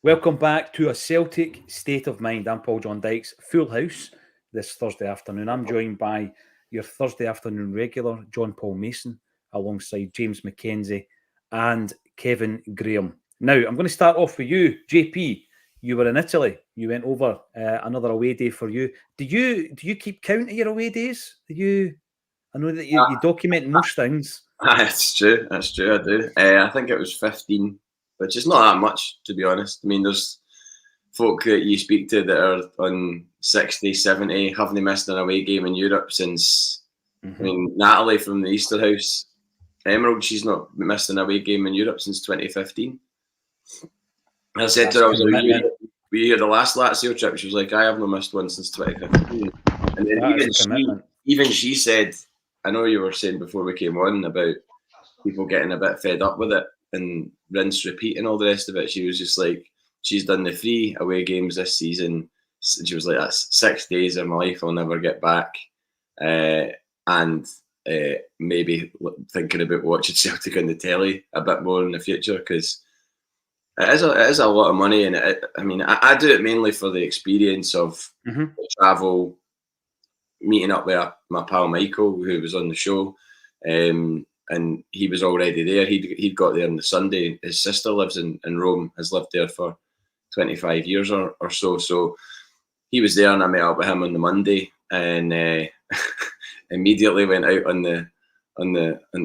Welcome back to a Celtic State of Mind. I'm Paul John Dykes, full house this Thursday afternoon. I'm joined by your Thursday afternoon regular, John Paul Mason, alongside James McKenzie and Kevin Graham. Now, I'm going to start off with you, JP. You were in Italy. You went over another away day for you. Do you keep count of your away days? I know that you document most things. That's true. That's true. I do. I think it was 15, which is not that much, to be honest. I mean, there's folk that you speak to that are on 60, 70, haven't missed an away game in Europe since. I mean, Natalie from the Easter House, Emerald, she's not missed an away game in Europe since 2015. I said to her, were you here the last Lazio trip? She was like, I have not missed one since 2015. And then even she said, I know you were saying before we came on about people getting a bit fed up with it and rinse, repeat and all the rest of it. She was just like, she's done the 3 away games this season. She was like, that's 6 days of my life I'll never get back. And maybe thinking about watching Celtic on the telly a bit more in the future, because it is a lot of money. And I do it mainly for the experience of the travel, meeting up with my pal Michael, who was on the show, and he was already there. He'd got there on the Sunday. His sister lives in Rome, has lived there for 25 years or so. So he was there, and I met up with him on the Monday, and immediately went out on the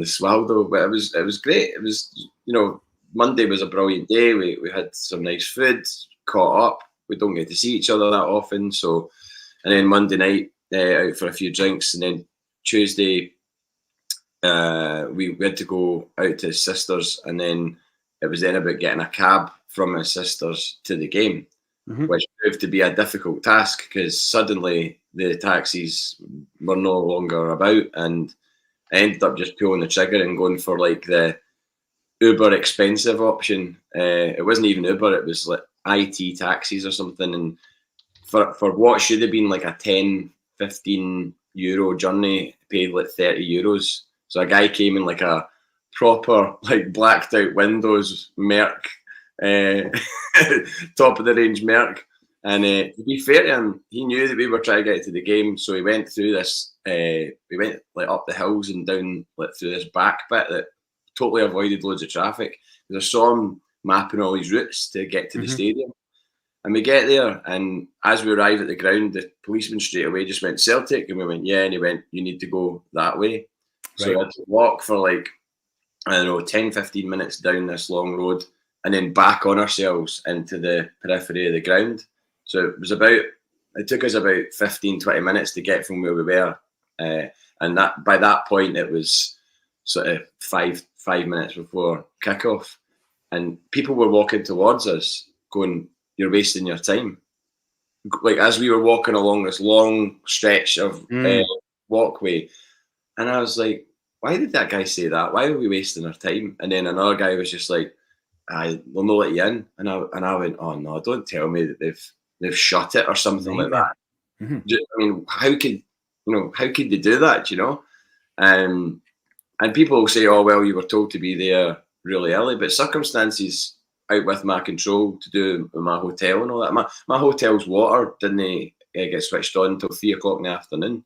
Swaldo. But it was great. It was, Monday was a brilliant day. We had some nice food, caught up. We don't get to see each other that often, so. And then Monday night, out for a few drinks, and then Tuesday we had to go out to his sister's, and then it was then about getting a cab from his sister's to the game, which proved to be a difficult task because suddenly the taxis were no longer about, and I ended up just pulling the trigger and going for like the uber expensive option. It wasn't even Uber, it was like IT taxis or something, and for what should have been like a 10-15 euro journey, paid like 30 euros. So a guy came in like a proper like blacked out windows Merc, top of the range Merc, and to be fair to him, he knew that we were trying to get to the game, so he went through this we went like up the hills and down like through this back bit that totally avoided loads of traffic, because I saw him mapping all his routes to get to the stadium. And we get there, and as we arrive at the ground, the policeman straight away just went, Celtic? And we went, yeah. And he went, you need to go that way. So we had to walk for like, 10-15 minutes down this long road, and then back on ourselves into the periphery of the ground. So it took us about 15-20 minutes to get from where we were. And that by that point, it was sort of five minutes before kickoff. And people were walking towards us going, you're wasting your time. Like as we were walking along this long stretch of walkway, and I was like, why did that guy say that? Why are we wasting our time? And then another guy was just like, we'll not let you in. And I went, oh no, don't tell me that they've shut it or something like that. I mean, how could they do that? And people will say, oh well, you were told to be there really early, but circumstances out with my control to do with my hotel and all that. My hotel's water didn't get switched on until 3 o'clock in the afternoon.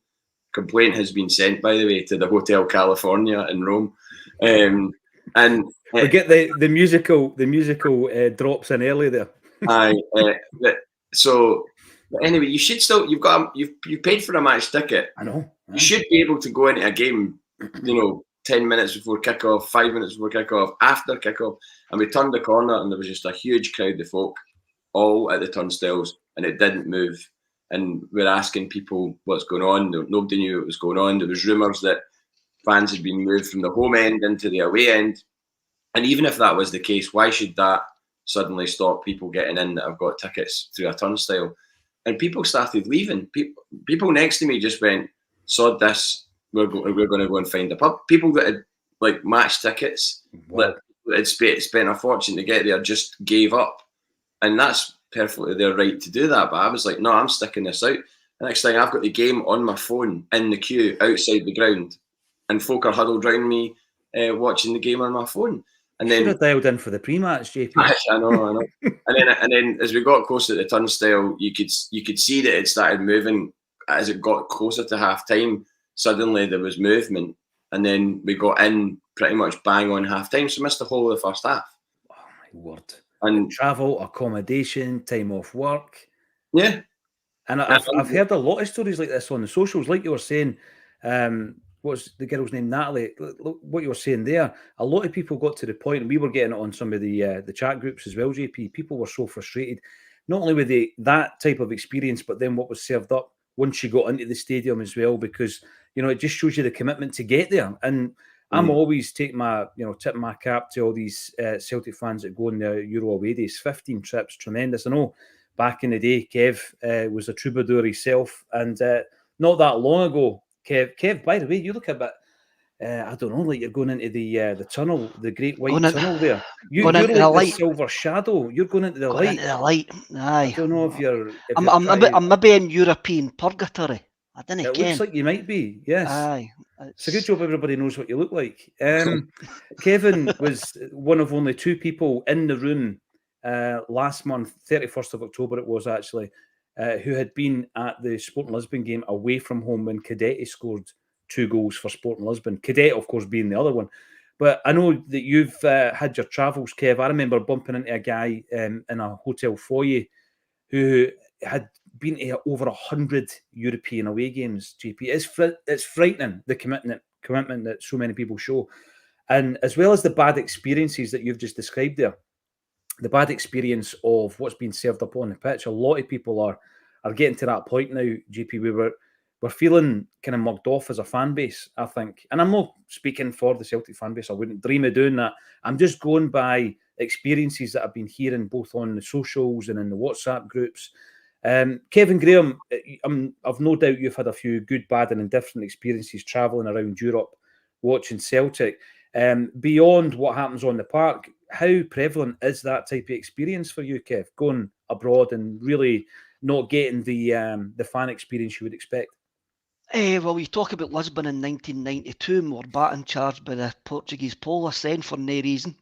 Complaint has been sent, by the way, to the Hotel California in Rome. And we get the musical drops in early there. But anyway, you should still you've paid for a match ticket. I know. You should be able to go into a game, 10 minutes before kickoff, 5 minutes before kickoff, after kickoff. And we turned the corner and there was just a huge crowd of folk all at the turnstiles, and it didn't move. And we're asking people what's going on. Nobody knew what was going on. There was rumours that fans had been moved from the home end into the away end. And even if that was the case, why should that suddenly stop people getting in that have got tickets through a turnstile? And people started leaving. People next to me just went, sod this, we're going to go and find a pub. People that had like match tickets, that had spent a fortune to get there, just gave up. And that's perfectly their right to do that. But I was like, no, I'm sticking this out. The next thing, I've got the game on my phone in the queue outside the ground, and folk are huddled around me watching the game on my phone. And Should then have dialed in for the pre-match, JP. I know. and then as we got closer to the turnstile, you could see that it started moving as it got closer to half time. Suddenly there was movement, and then we got in pretty much bang on half time, so missed the whole of the first half. Oh my word! And travel, accommodation, time off work. Yeah. And I've heard a lot of stories like this on the socials, like you were saying. What's the girl's name? Natalie. What you were saying there. A lot of people got to the point, and we were getting it on some of the chat groups as well. JP, people were so frustrated, not only with that type of experience, but then what was served up once you got into the stadium as well, because it just shows you the commitment to get there. And I'm always tipping my cap to all these Celtic fans that go on the Euro away days. 15 trips, tremendous. I know. Back in the day, Kev was a troubadour himself, and not that long ago, Kev. By the way, you look a bit, I don't know, like you're going into the tunnel, the Great White Tunnel there. You're like the silver shadow. You're going into the light. Into the light. Aye. I don't know if you're. I'm maybe in European purgatory. I don't know. It looks like you might be. Yes. Aye. It's a good job everybody knows what you look like. Kevin was one of only two people in the room last month, 31st of October it was actually, who had been at the Sporting Lisbon game away from home when Cadete scored 2 goals for Sporting Lisbon. Cadete, of course, being the other one. But I know that you've had your travels, Kev. I remember bumping into a guy in a hotel foyer who had been to over 100 European away games, JP. It's frightening, the commitment that so many people show. And as well as the bad experiences that you've just described there, the bad experience of what's been served up on the pitch, a lot of people are getting to that point now, JP, we're feeling kind of mugged off as a fan base, I think. And I'm not speaking for the Celtic fan base. I wouldn't dream of doing that. I'm just going by experiences that I've been hearing both on the socials and in the WhatsApp groups. Kevin Graham, I've no doubt you've had a few good, bad and indifferent experiences travelling around Europe watching Celtic. Beyond what happens on the park, how prevalent is that type of experience for you, Kev, going abroad and really not getting the fan experience you would expect? Well, we talk about Lisbon in 1992 and we're batting charged by the Portuguese police then for no reason.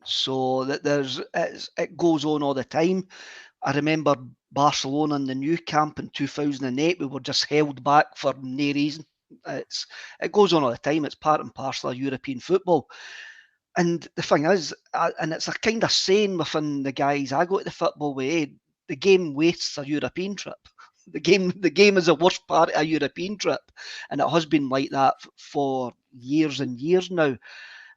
So that it goes on all the time. I remember Barcelona in the new camp in 2008. We were just held back for no reason. It goes on all the time. It's part and parcel of European football. And the thing is, and it's a kind of saying within the guys I go to the football with, the game wastes a European trip. The game is the worst part of a European trip. And it has been like that for years and years now.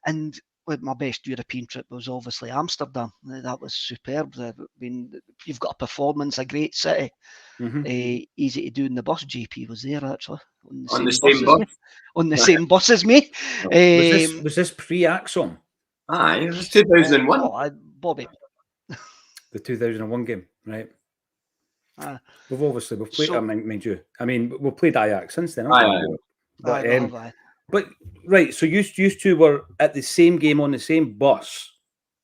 And my best European trip was obviously Amsterdam. That was superb. I mean, you've got a performance, a great city. Easy to do in the bus. JP was there actually on the same bus as me. Was this pre-Acsom? Aye, it was 2001. Bobby. The 2001 game, right? We've played. Mind you, I mean, we've played Ajax since then. But right, so you two were at the same game on the same bus.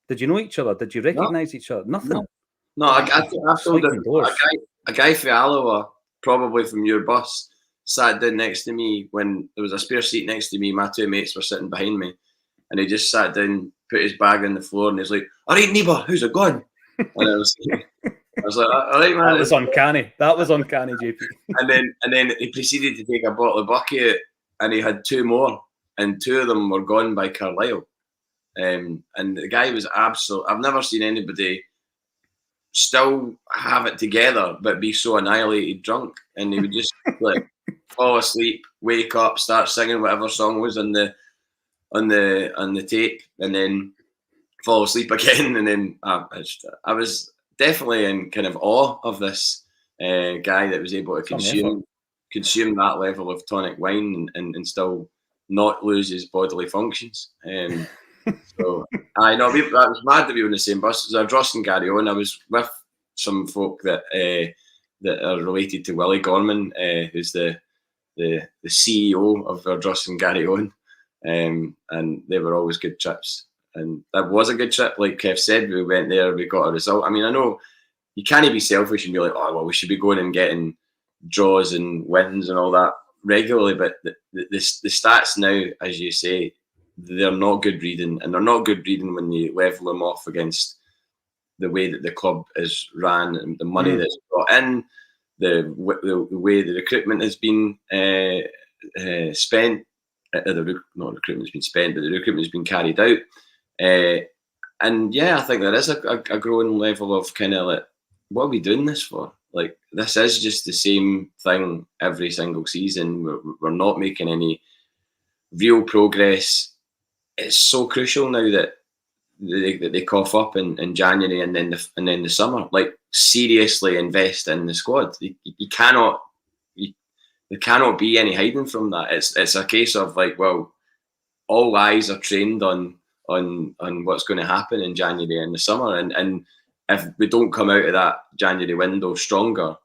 Did you know each other? Did you recognise each other? Nothing. No, I told a guy from Alloa, probably from your bus, sat down next to me when there was a spare seat next to me. My two mates were sitting behind me, and he just sat down, put his bag on the floor, and he's like, "All right, neighbour, how's it going?" And I was like, "All right, man." That was uncanny, JP. And then he proceeded to take a bottle of bucket, and he had 2 more, and 2 of them were gone by Carlisle. And the guy was absolute. I've never seen anybody still have it together but be so annihilated drunk. And he would just like fall asleep, wake up, start singing whatever song was on the tape, and then fall asleep again. And then I was definitely in kind of awe of this guy that was able to consume that level of tonic wine and still not lose his bodily functions. So I know that was mad that we were in the same bus. It was Dross and Gary Owen. I was with some folk that are related to Willie Gorman, who's the CEO of Dross and Gary Owen, and they were always good trips. And that was a good trip. Like Kev said, we went there, we got a result. I mean, I know you can't be selfish and be like, oh, well, we should be going and getting draws and wins and all that regularly. But the stats now, as you say, they're not good reading, and they're not good reading when you level them off against the way that the club is ran and the money that's brought in, the way the recruitment has been spent. Not recruitment's been spent, but the recruitment's been carried out. And yeah, I think there is a growing level of kind of like, what are we doing this for? Like, this is just the same thing every single season. We're not making any real progress. It's so crucial now that they cough up in January and then the summer. Like, seriously invest in the squad. You cannot. There cannot be any hiding from that. It's a case of like, well, all eyes are trained on what's going to happen in January and the summer, and if we don't come out of that January window stronger,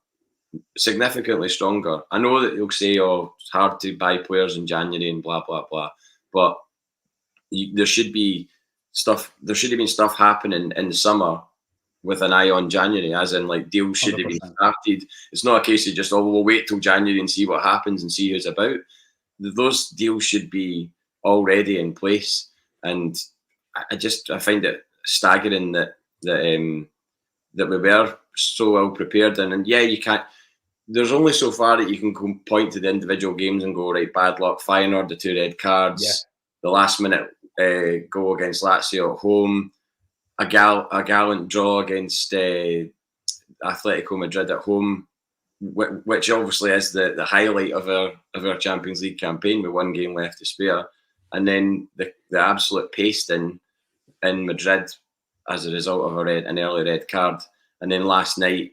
significantly stronger. I know that you'll say, oh, it's hard to buy players in January and blah blah blah, but there should be stuff. There should have been stuff happening in the summer with an eye on January, as in like deals should 100%. Have been started. It's not a case of just, oh, we'll wait till January and see what happens and see who's about. Those deals should be already in place, and I find it staggering that we were so well prepared. And yeah, you can't. There's only so far that you can point to the individual games and go, right, bad luck, Feyenoord, the 2 red cards, the last minute goal against Lazio at home. A gallant draw against Atletico Madrid at home, which obviously is the highlight of our Champions League campaign with 1 game left to spare, and then the absolute pasting in Madrid as a result of an early red card, and then last night,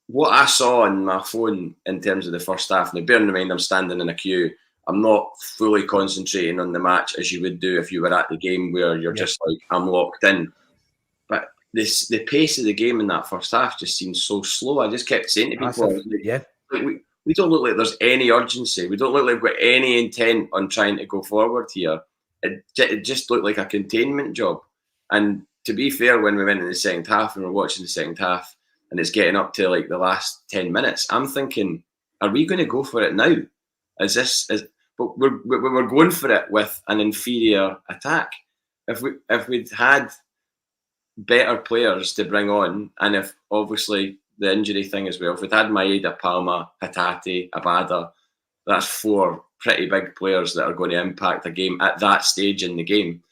what I saw on my phone in terms of the first half. Now, bearing in mind I'm standing in a queue, I'm not fully concentrating on the match as you would do if you were at the game, where you're just like, I'm locked in. But the pace of the game in that first half just seemed so slow. I just kept saying to people, we don't look like there's any urgency. We don't look like we've got any intent on trying to go forward here. It just looked like a containment job. And to be fair, when we went in the second half and we're watching the second half and it's getting up to like the last 10 minutes, I'm thinking, are we going to go for it now? But we're going for it with an inferior attack. If we'd had better players to bring on, and if obviously the injury thing as well, if we'd had Maeda, Palma, Hatate, Abada, that's 4 pretty big players that are going to impact a game at that stage in the game.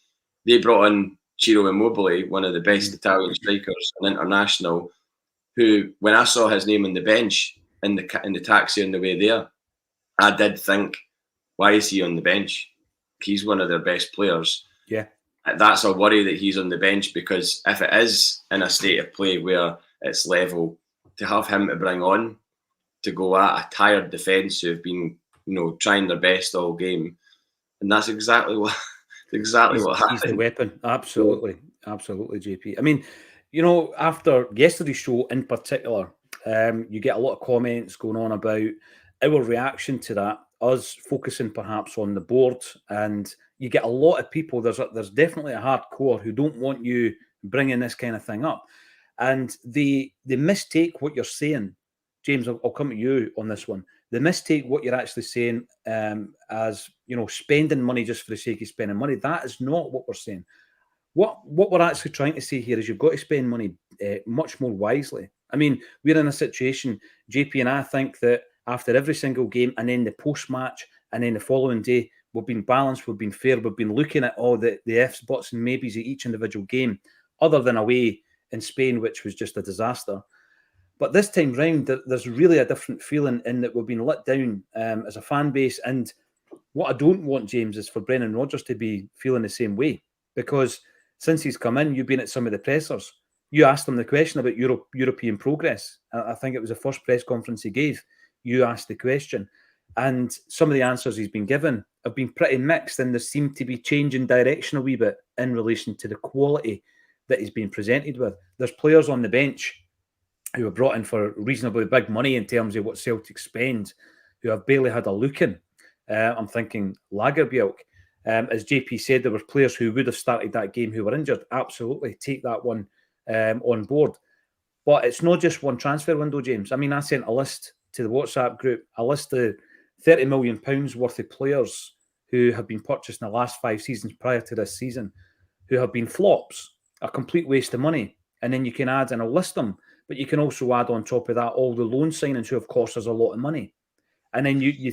They brought in Ciro Immobile, one of the best Italian strikers, an international, who, when I saw his name on the bench in the taxi on the way there, I did think, why is he on the bench? He's one of their best players. Yeah. That's a worry that he's on the bench, because if it is in a state of play where it's level, to have him to bring on to go at a tired defence who have been, trying their best all game, and that's exactly what happened. He's the weapon. Absolutely, JP. I mean, after yesterday's show in particular, you get a lot of comments going on about our reaction to that, us focusing perhaps on the board, and you get a lot of people. There's definitely a hardcore who don't want you bringing this kind of thing up, and they mistake what you're saying. James, I'll come to you on this one. They mistake what you're actually saying as spending money just for the sake of spending money. That is not what we're saying. What we're actually trying to say here is you've got to spend money much more wisely. I mean, we're in a situation, JP and I think, that after every single game and then the post-match and then the following day, we've been balanced, we've been fair, we've been looking at all the ifs, buts and maybes at each individual game, other than away in Spain, which was just a disaster. But this time round, there's really a different feeling in that we've been let down as a fan base. And what I don't want, James, is for Brendan Rodgers to be feeling the same way, because since he's come in, you've been at some of the pressers. You asked him the question about European progress. I think it was the first press conference he gave. You asked the question, and some of the answers he's been given have been pretty mixed, and there seemed to be changing direction a wee bit in relation to the quality that he's been presented with. There's players on the bench who were brought in for reasonably big money in terms of what Celtic spend, who have barely had a look in. I'm thinking Lagerbielke. As JP said, there were players who would have started that game who were injured. Absolutely, take that one on board. But it's not just one transfer window, James. I mean, I sent a list to the WhatsApp group, a list of £30 million worth of players who have been purchased in the last 5 seasons prior to this season, who have been flops, a complete waste of money. And then you can add, and I'll list them, but you can also add on top of that all the loan signings who have cost us a lot of money. And then you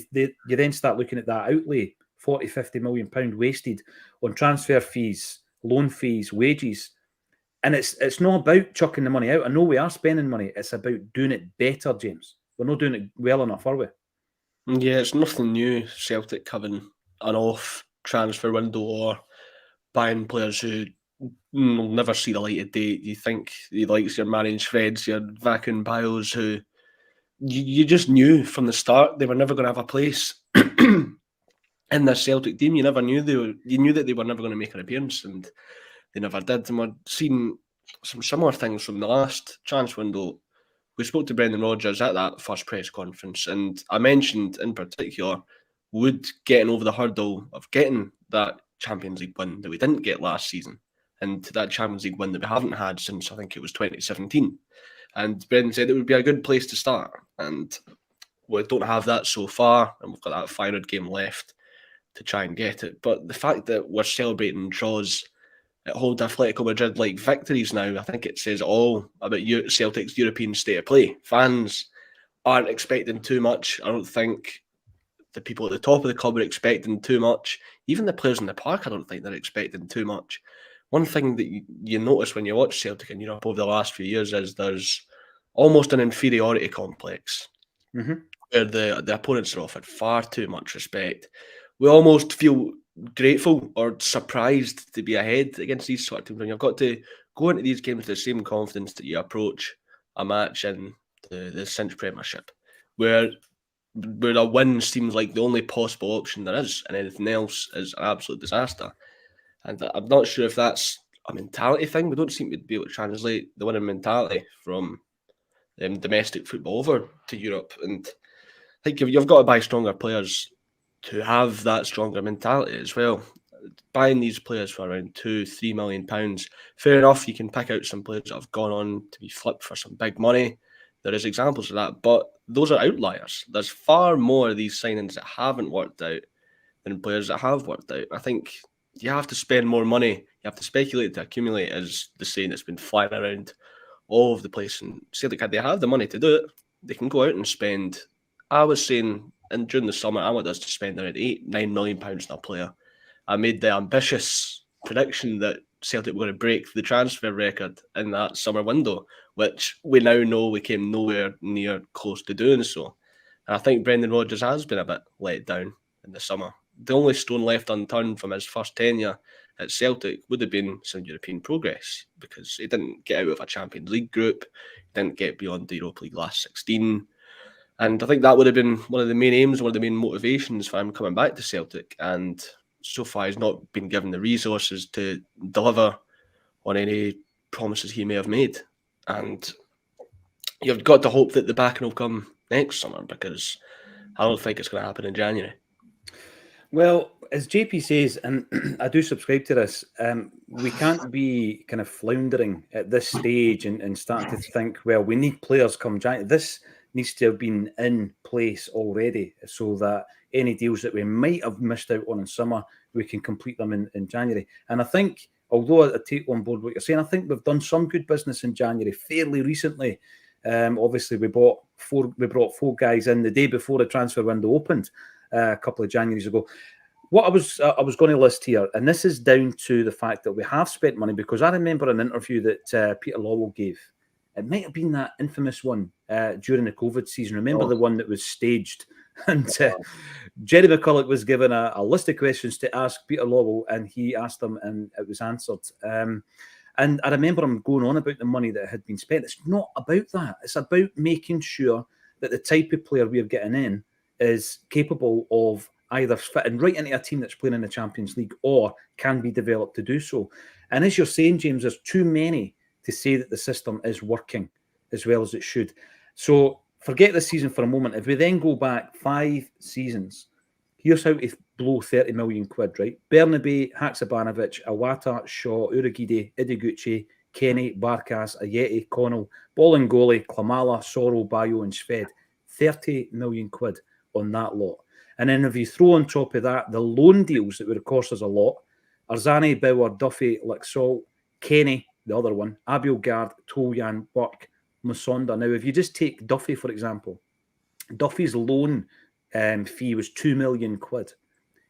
then start looking at that outlay, 40, 50 million pound wasted on transfer fees, loan fees, wages. And it's not about chucking the money out. I know we are spending money. It's about doing it better, James. We're not doing it well enough, are we? Yeah, it's nothing new. Celtic having an off transfer window or buying players who will never see the light of day. You think the likes your Marion Shreds, your Vacuum Piles, who you just knew from the start they were never going to have a place in this Celtic team. You never knew you knew that they were never going to make an appearance, and they never did. And we're seeing some similar things from the last transfer window. We spoke to Brendan Rodgers at that first press conference, and I mentioned in particular Wood getting over the hurdle of getting that Champions League win that we didn't get last season, and that Champions League win that we haven't had since I think it was 2017. And Brendan said it would be a good place to start, and we don't have that so far, and we've got that final game left to try and get it. But the fact that we're celebrating draws at Old Atletico Madrid like victories now, I think it says all about Celtic's European state of play. Fans aren't expecting too much. I don't think the people at the top of the club are expecting too much. Even the players in the park, I don't think they're expecting too much. One thing that you notice when you watch Celtic in Europe over the last few years is there's almost an inferiority complex where the opponents are offered far too much respect. We almost feel grateful or surprised to be ahead against these sort of teams. And you've got to go into these games with the same confidence that you approach a match in the Cinch Premiership, where a win seems like the only possible option there is, and anything else is an absolute disaster. And I'm not sure if that's a mentality thing. We don't seem to be able to translate the winning mentality from domestic football over to Europe. And I think you've got to buy stronger players to have that stronger mentality as well. Buying these players for around £2-3 million, fair enough, you can pick out some players that have gone on to be flipped for some big money. There is examples of that, but those are outliers. There's far more of these signings that haven't worked out than players that have worked out. I think you have to spend more money. You have to speculate to accumulate, as the saying that's been flying around all over the place. And Celtic, they have the money to do it. They can go out and spend, I was saying, and during the summer, I want us to spend around £8-9 million on a player. I made the ambitious prediction that Celtic were going to break the transfer record in that summer window, which we now know we came nowhere near close to doing so. And I think Brendan Rodgers has been a bit let down in the summer. The only stone left unturned from his first tenure at Celtic would have been some European progress, because he didn't get out of a Champions League group, didn't get beyond the Europa League last 16. And I think that would have been one of the main aims, one of the main motivations for him coming back to Celtic. And so far, he's not been given the resources to deliver on any promises he may have made. And you've got to hope that the backing will come next summer, because I don't think it's going to happen in January. Well, as JP says, and I do subscribe to this, we can't be kind of floundering at this stage and starting to think, well, we need players come January. This needs to have been in place already, so that any deals that we might have missed out on in summer, we can complete them in January. And I think, although I take on board what you're saying, I think we've done some good business in January fairly recently. Obviously, we brought four guys in the day before the transfer window opened a couple of Januaries ago. What I was going to list here, and this is down to the fact that we have spent money, because I remember an interview that Peter Lawwell gave. It might have been that infamous one during the COVID season. Remember the one that was staged? And Jerry McCulloch was given a list of questions to ask Peter Lawwell, and he asked them, and it was answered. And I remember him going on about the money that had been spent. It's not about that. It's about making sure that the type of player we are getting in is capable of either fitting right into a team that's playing in the Champions League or can be developed to do so. And as you're saying, James, there's too many to say that the system is working as well as it should. So forget the season for a moment. If we then go back 5 seasons, here's how to blow 30 million quid, right? Bernabe, Haksabanovic, Iwata, Shaw, Urhoghide, Ideguchi, Kenny, Barkas, Ayeti, Connell, Bolingoli, Klamala, Soro, Bayo and Sved. 30 million quid on that lot. And then if you throw on top of that the loan deals that would have cost us a lot, Arzani, Bauer, Duffy, Laxalt, Kenny, the other one, Abelgard, Toljan, Burke, Musonda. Now, if you just take Duffy, for example, Duffy's loan fee was £2 million.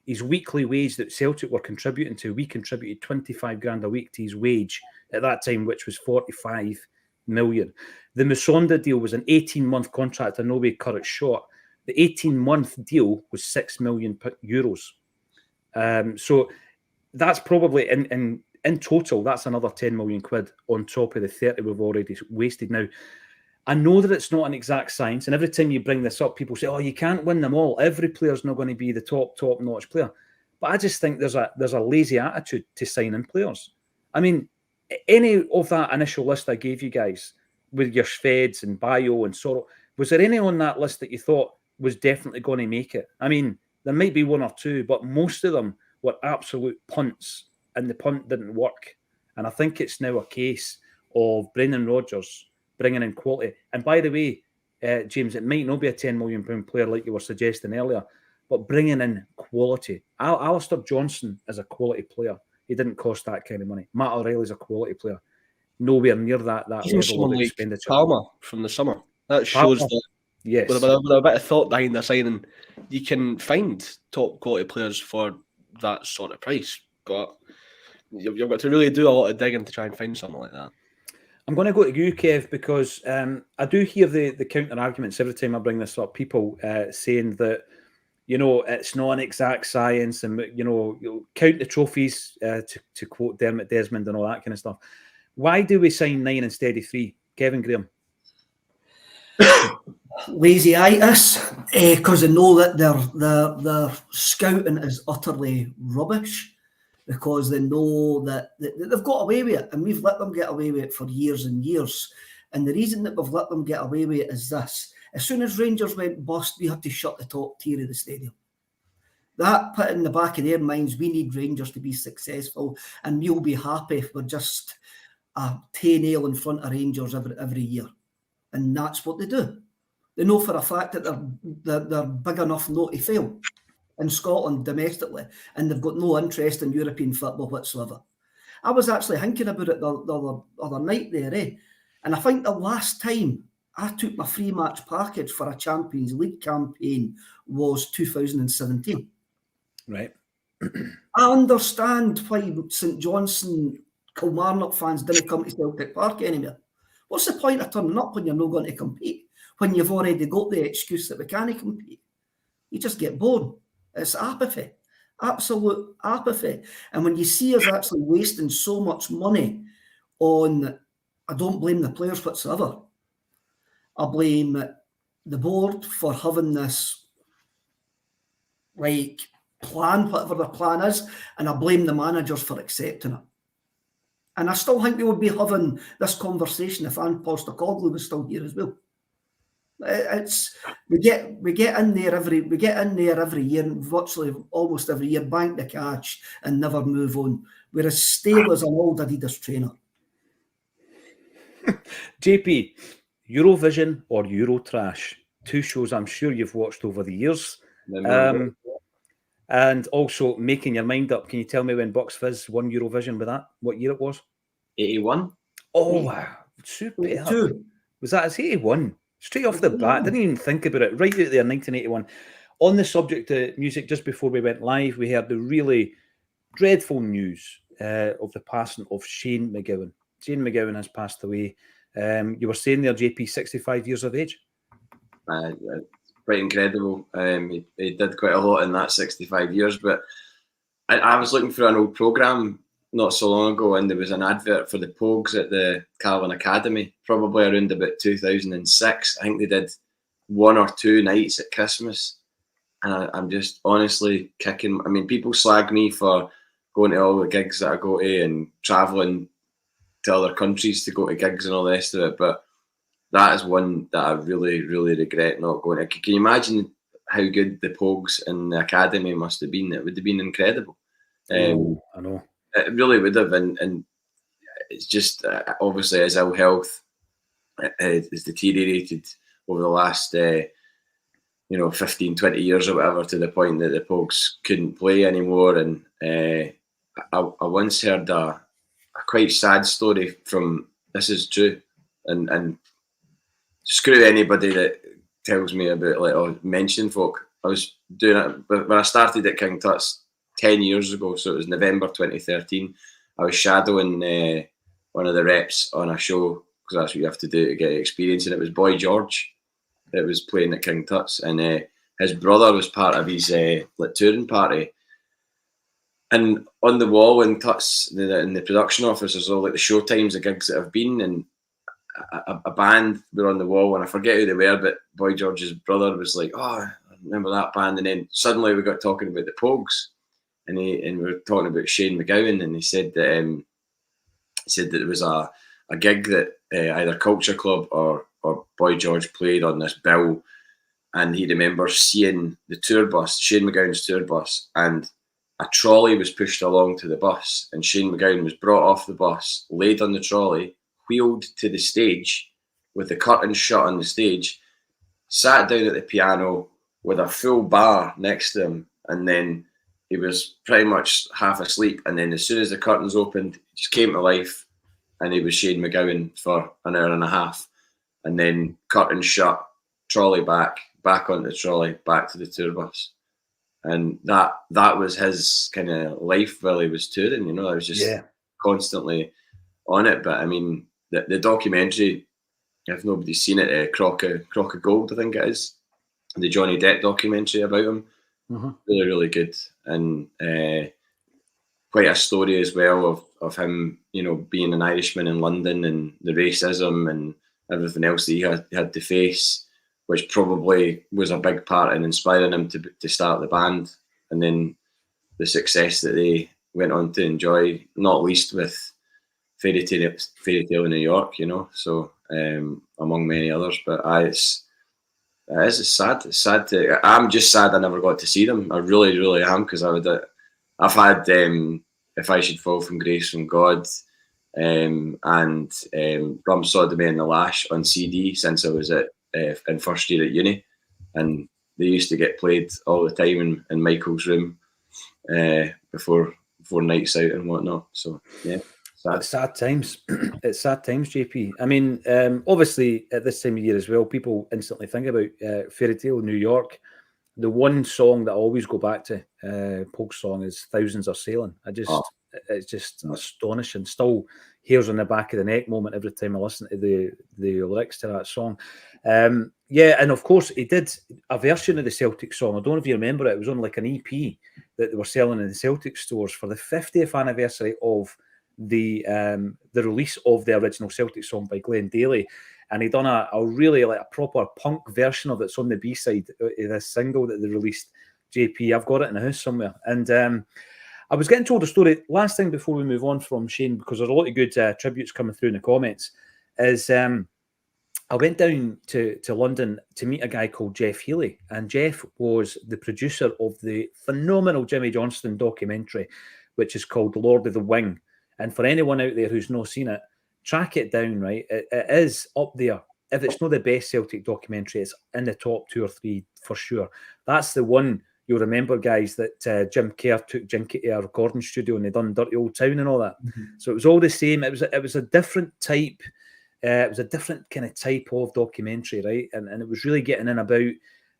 His weekly wage that Celtic were contributing to, we contributed 25 grand a week to his wage at that time, which was 45 million. The Musonda deal was an 18-month contract, and nobody cut it short. The 18-month deal was €6 million. So that's probably, in total, that's another 10 million quid on top of the 30 we've already wasted. Now, I know that it's not an exact science, and every time you bring this up, people say, oh, you can't win them all. Every player's not going to be the top-notch player. But I just think there's a lazy attitude to signing players. I mean, any of that initial list I gave you guys, with your Shveds and Bayo and Sorrell, was there any on that list that you thought was definitely going to make it? I mean, there might be one or two, but most of them were absolute punts, and the punt didn't work. And I think it's now a case of Brendan Rodgers bringing in quality. And by the way, James, it might not be a £10 million player like you were suggesting earlier, but bringing in quality. Alistair Johnson is a quality player. He didn't cost that kind of money. Matt O'Reilly's a quality player. Nowhere near that level of expenditure. Palmer from the summer. That shows that yes, with a bit of thought behind the signing, you can find top quality players for that sort of price. But you've got to really do a lot of digging to try and find something like that. I'm going to go to you, Kev, because I do hear the counter arguments every time I bring this up. People saying that, it's not an exact science, and you'll count the trophies, to quote Dermot Desmond and all that kind of stuff. Why do we sign 9 instead of 3, Kevin Graham? Lazy-itis, because they know that their scouting is utterly rubbish. Because they know that they've got away with it, and we've let them get away with it for years and years. And the reason that we've let them get away with it is this: as soon as Rangers went bust, we had to shut the top tier of the stadium. That put in the back of their minds, we need Rangers to be successful, and we'll be happy if we're just a nail in front of Rangers every year. And that's what they do. They know for a fact that they're big enough not to fail in Scotland domestically, and they've got no interest in European football whatsoever. I was actually thinking about it the other night there, and I think the last time I took my free match package for a Champions League campaign was 2017. Right. I understand why St Johnstone, Kilmarnock fans didn't come to Celtic Park anymore. What's the point of turning up when you're not going to compete, when you've already got the excuse that we can't compete? You just get bored. It's apathy, absolute apathy. And when you see us actually wasting so much money on, I don't blame the players whatsoever. I blame the board for having this plan, whatever the plan is, and I blame the managers for accepting it. And I still think we would be having this conversation if Ange Postecoglou was still here as well. We get in there every year, and virtually almost every year, bank the cash and never move on. We're as stale as an old Adidas trainer. JP, Eurovision or Eurotrash? 2 shows I'm sure you've watched over the years. And also making your mind up. Can you tell me when Bucks Fizz won Eurovision with that? What year it was? 81. Oh, wow. Super. Was that 81? Straight off the bat. Didn't even think about it. Right out there, 1981. On the subject of music, just before we went live, we heard the really dreadful news of the passing of Shane McGowan. Shane McGowan has passed away. You were saying there, JP, 65 years of age? Quite incredible. He did quite a lot in that 65 years, but I was looking for an old programme not so long ago, and there was an advert for the Pogues at the Calvin Academy, probably around about 2006. I think they did 1 or 2 nights at Christmas, and I'm just honestly kicking. I mean, people slag me for going to all the gigs that I go to and travelling to other countries to go to gigs and all the rest of it, but that is one that I really, really regret not going to. Can you imagine how good the Pogues and the Academy must have been? It would have been incredible. I know. It really would have, and it's just obviously his ill health has deteriorated over the last 15, 20 years or whatever, to the point that the Pogues couldn't play anymore. And I once heard a quite sad story from, this is true, and screw anybody that tells me about mentioning folk. I was doing it, but when I started at King Tut's 10 years ago, so it was November 2013, I was shadowing one of the reps on a show, because that's what you have to do to get experience, and it was Boy George that was playing at King Tut's, and his brother was part of his touring party. And on the wall in Tut's, in the production office, there's all the show times, the gigs that have been, and a band were on the wall, and I forget who they were, but Boy George's brother was like, "Oh, I remember that band." And then suddenly we got talking about the Pogues, and we were talking about Shane McGowan, and he said that there was a gig that either Culture Club or Boy George played on this bill, and he remembers seeing the tour bus, Shane McGowan's tour bus, and a trolley was pushed along to the bus, and Shane McGowan was brought off the bus, laid on the trolley, wheeled to the stage with the curtains shut on the stage, sat down at the piano with a full bar next to him, and then he was pretty much half asleep, and then as soon as the curtains opened, he just came to life, and he was Shane McGowan for an hour and a half, and then curtains shut, trolley back onto the trolley, back to the tour bus. And that was his kind of life while he was touring, I was just constantly on it. But I mean, the documentary, if nobody's seen it, Crock of Gold, I think it is, the Johnny Depp documentary about him, really, really good, and quite a story as well of him, being an Irishman in London, and the racism and everything else that he had to face, which probably was a big part in inspiring him to start the band, and then the success that they went on to enjoy, not least with Fairy Tale in New York, so among many others. But it's sad. It's sad I'm just sad I never got to see them. I really, really am, because I've had If I Should Fall From Grace from God, and Rum Sodomy and the Lash on CD since I was in first year at uni, and they used to get played all the time in Michael's room before nights out and whatnot. So yeah. It's sad times. It's sad times, JP. I mean, obviously at this time of year as well, people instantly think about Fairy Tale New York. The one song that I always go back to, Pogues song, is "Thousands Are Sailing." It's just astonishing. Still hairs on the back of the neck moment every time I listen to the lyrics to that song. And of course he did a version of the Celtic song. I don't know if you remember it. It was on like an EP that they were selling in the Celtic stores for the 50th anniversary of the release of the original Celtic song by Glenn Daly, and he done a really like a proper punk version of it. It's on the B-side of this single that they released. JP, I've got it in the house somewhere. And I was getting told a story last thing before we move on from Shane, because there's a lot of good tributes coming through in the comments, is I went down to London to meet a guy called Jeff Healy, and Jeff was the producer of the phenomenal Jimmy Johnston documentary, which is called Lord of the Wing. And for anyone out there who's not seen it, track it down, right? It is up there. If it's not the best Celtic documentary, it's in the top 2 or 3 for sure. That's the one you'll remember, guys, that Jim Kerr took Jinky to a recording studio and they done Dirty Old Town and all that. So it was all the same. It was a different type. It was a different kind of type of documentary, right? And it was really getting in about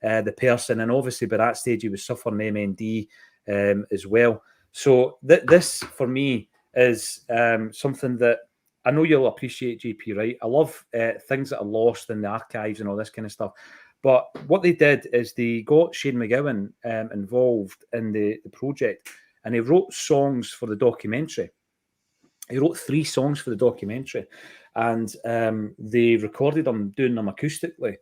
the person. And obviously by that stage, he was suffering MND as well. So this, for me, is something that I know you'll appreciate, JP, right? I love things that are lost in the archives and all this kind of stuff. But what they did is they got Shane McGowan involved in the project, and he wrote songs for the documentary. He wrote 3 songs for the documentary, and they recorded them, doing them acoustically,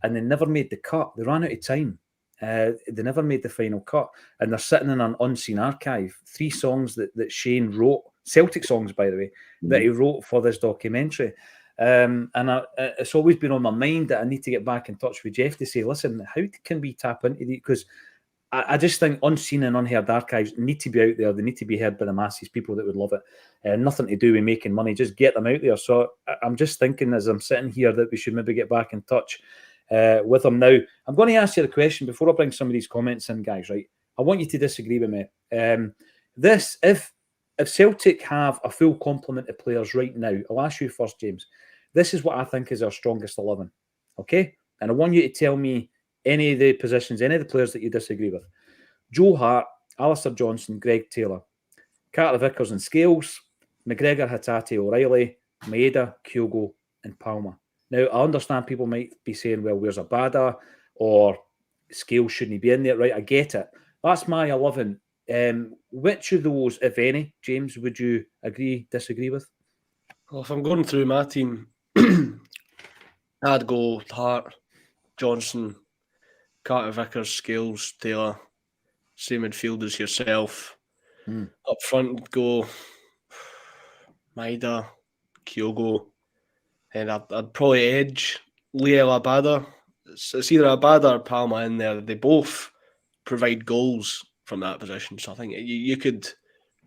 and they never made the cut. They ran out of time. They never made the final cut, and they're sitting in an unseen archive. 3 songs that Shane wrote, Celtic songs, by the way, that he wrote for this documentary. And it's always been on my mind that I need to get back in touch with Jeff to say, listen, how can we tap into these? Because I just think unseen and unheard archives need to be out there. They need to be heard by the masses, people that would love it. Nothing to do with making money, just get them out there. So I'm just thinking as I'm sitting here that we should maybe get back in touch with him. Now, I'm going to ask you the question before I bring some of these comments in, guys, right? I want you to disagree with me. If Celtic have a full complement of players right now, I'll ask you first, James. This is what I think is our strongest 11, okay? And I want you to tell me any of the positions, any of the players that you disagree with. Joe Hart, Alistair Johnson, Greg Taylor, Carter Vickers and Scales, McGregor, Hatate, O'Reilly, Maeda, Kyogo and Palmer. Now, I understand people might be saying, well, where's Abada? Or Scales shouldn't he be in there? Right, I get it. That's my 11. Which of those, if any, James, would you disagree with? Well, if I'm going through my team, I'd go Hart, Johnson, Carter Vickers, Scales, Taylor, same midfield as yourself. Up front, go Maeda, Kyogo, and I'd probably edge Liel Abada. It's either Abada or Palma in there. They both provide goals from that position, so I think you could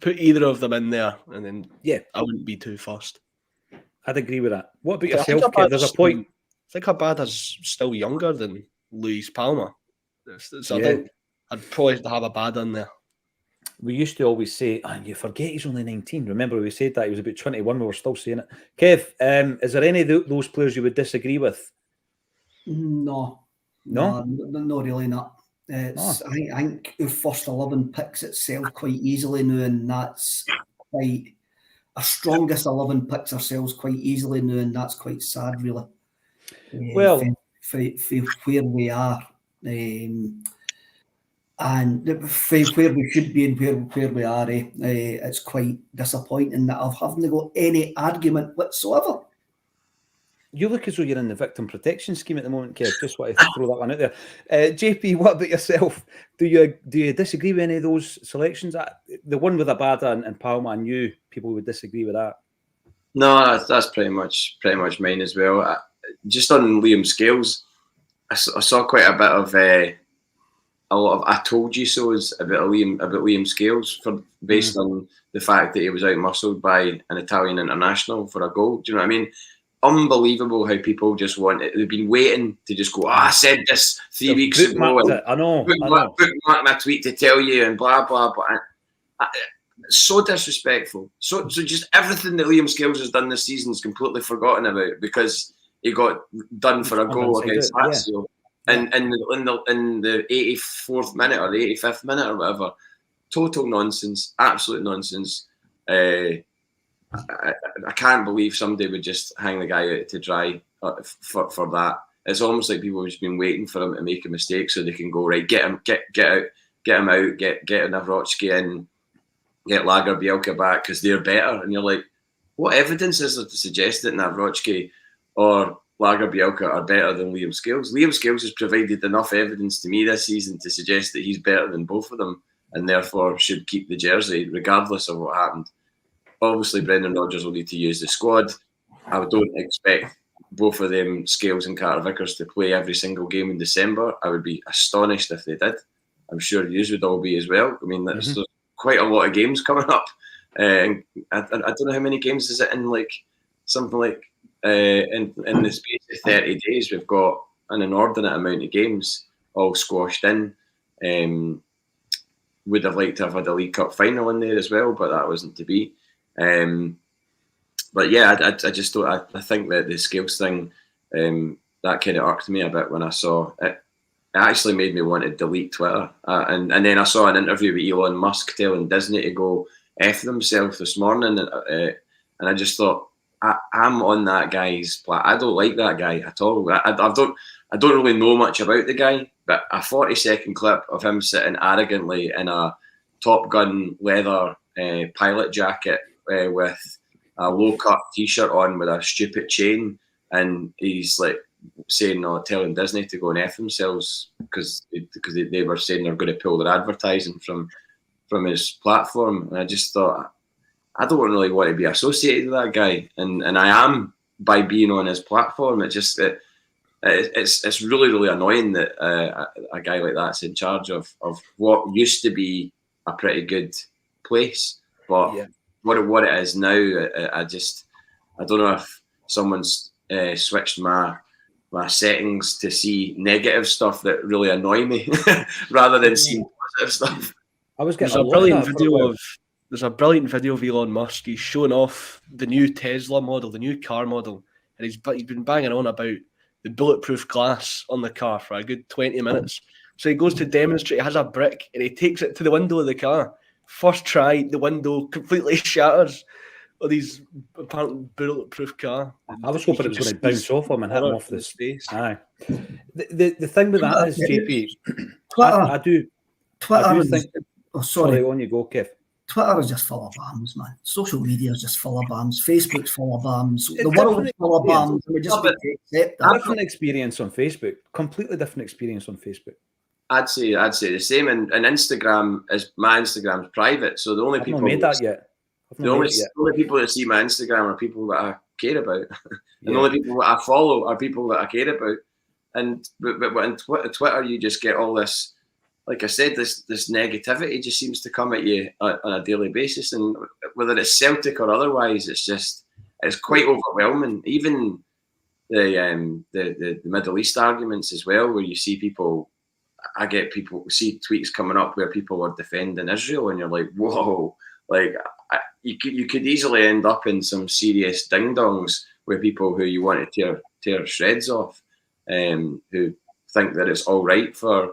put either of them in there, and then I wouldn't be too fussed. I'd agree with that. What about yourself, Kev? There's a point. I think Abada's still younger than Luis Palma. So I think I'd probably have Abada in there. We used to always say, and you forget he's only 19. Remember, we said that he was about 21. We were still saying it. Kev, is there any of those players you would disagree with? No, not really. Not. I think your first 11 picks itself quite easily now, and that's quite our strongest 11 picks ourselves quite easily now, and that's quite sad, really. Well, for where we are, and for where we should be and where we are, it's quite disappointing that I haven't got any argument whatsoever. You look as though you're in the victim protection scheme at the moment, Kev. Just want to throw that one out there. JP, what about yourself? Do you disagree with any of those selections? The one with Abada and Palma, and you, people would disagree with that. No, that's pretty much mine as well. Just on Liam Scales, I saw quite a bit of a lot of "I told you so"s about Liam Scales based on the fact that he was out-muscled by an Italian international for a goal. Do you know what I mean? Unbelievable how people just want it. They've been waiting to just go, I said this 3 weeks ago. I know. Bookmark my tweet to tell you and blah, blah, blah. So disrespectful. So just everything that Liam Scales has done this season is completely forgotten about because he got done for a goal against Lazio. And in the 84th minute or the 85th minute or whatever. Total nonsense. Absolute nonsense. I can't believe somebody would just hang the guy out to dry for that. It's almost like people have just been waiting for him to make a mistake so they can go, right, get him out, get Nawrocki in, get Lagerbielke back because they're better. And you're like, what evidence is there to suggest that Nawrocki or Lagerbielke are better than Liam Scales? Liam Scales has provided enough evidence to me this season to suggest that he's better than both of them and therefore should keep the jersey regardless of what happened. Obviously, Brendan Rodgers will need to use the squad. I don't expect both of them, Scales and Carter Vickers, to play every single game in December. I would be astonished if they did. I'm sure you would all be as well. I mean, there's quite a lot of games coming up. And I don't know how many games is it in, like something like in the space of 30 days. We've got an inordinate amount of games all squashed in. Would have liked to have had a League Cup final in there as well, but that wasn't to be. But yeah, I just don't. I think that the Scales thing that kind of irked me a bit when I saw it. It actually made me want to delete Twitter. And then I saw an interview with Elon Musk telling Disney to go F themselves this morning, and I just thought I'm on that guy's. I don't like that guy at all. I don't really know much about the guy, but a 40-second clip of him sitting arrogantly in a Top Gun leather pilot jacket with a low-cut T-shirt on with a stupid chain, and he's like saying or telling Disney to go and F themselves because they were saying they're going to pull their advertising from his platform. And I just thought, I don't really want to be associated with that guy, and I am by being on his platform. It's really, really annoying that a guy like that's in charge of what used to be a pretty good place, but what it is now, I don't know if someone's switched my my settings to see negative stuff that really annoy me rather than seeing positive stuff. I was getting There's a brilliant video of Elon Musk. He's showing off the new Tesla model, the new car model, and he's been banging on about the bulletproof glass on the car for a good 20 minutes. So he goes to demonstrate, he has a brick, and he takes it to the window of the car. First try, the window completely shatters of these apparently bulletproof car. I was hoping it was going to bounce off him and hit him off the face. Aye. The thing with that is, JP, Twitter, I do Twitter is, think... Sorry, on you go, Kev. Twitter is just full of bams, man. Social media is just full of bams. Facebook's full of bams. The It's world is full of bams. And we just but need to accept that. Different experience on Facebook. Completely different experience on Facebook. I'd say the same. And Instagram my Instagram's private, so the only I've people not made that yet. the only people that see my Instagram are people that I care about, and the only people that I follow are people that I care about. And but on Twitter, you just get all this, like I said, this negativity just seems to come at you on a daily basis, and whether it's Celtic or otherwise, it's quite overwhelming. Even the Middle East arguments as well, where you see people. I see tweets coming up where people are defending Israel, and you're like, whoa, like you could easily end up in some serious ding dongs where people who you want to tear shreds off, who think that it's all right for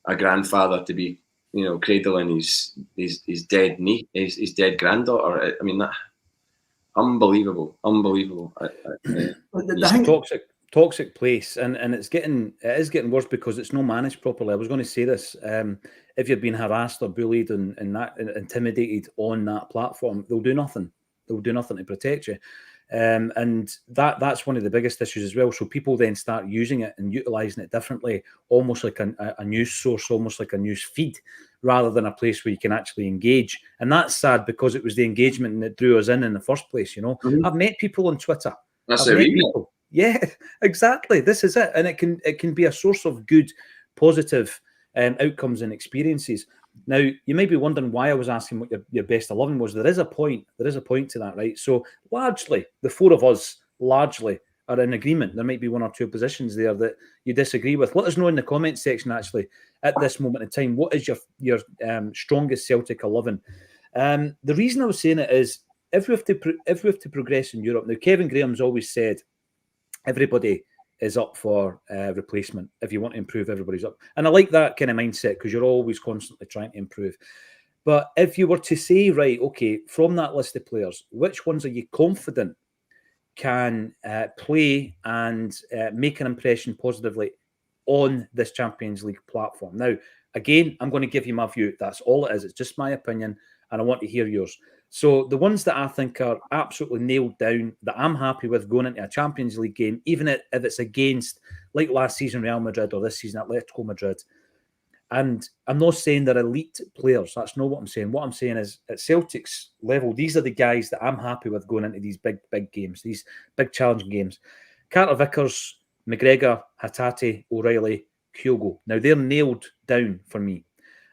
a grandfather to be, cradling his dead his dead granddaughter. I mean, that unbelievable. It's a toxic place, and it is getting worse because it's not managed properly. I was going to say this: if you've been harassed or bullied and intimidated on that platform, they'll do nothing. They'll do nothing to protect you, and that's one of the biggest issues as well. So people then start using it and utilising it differently, almost like a news source, almost like a news feed, rather than a place where you can actually engage. And that's sad because it was the engagement that drew us in the first place. Mm-hmm. I've met people on Twitter. That's I've met people. Yeah, exactly. This is it, and it can be a source of good, positive outcomes and experiences. Now, you may be wondering why I was asking what your best 11 was. There is a point to that, right? So largely, the four of us are in agreement. There might be one or two positions there that you disagree with. Let us know in the comments section. Actually, at this moment in time, what is your strongest Celtic 11? The reason I was saying it is if we have to progress in Europe now. Kevin Graham's always said, everybody is up for replacement. If you want to improve, everybody's up. And I like that kind of mindset because you're always constantly trying to improve. But if you were to say, right, okay, from that list of players, which ones are you confident can play and make an impression positively on this Champions League platform? Now, again, I'm going to give you my view. That's all it is. It's just my opinion, and I want to hear yours. So the ones that I think are absolutely nailed down, that I'm happy with going into a Champions League game, even if it's against, like last season, Real Madrid, or this season, Atletico Madrid. And I'm not saying they're elite players. That's not what I'm saying. What I'm saying is, at Celtic's level, these are the guys that I'm happy with going into these big games, these big challenging games. Carter Vickers, McGregor, Hatate, O'Reilly, Kyogo. Now, they're nailed down for me.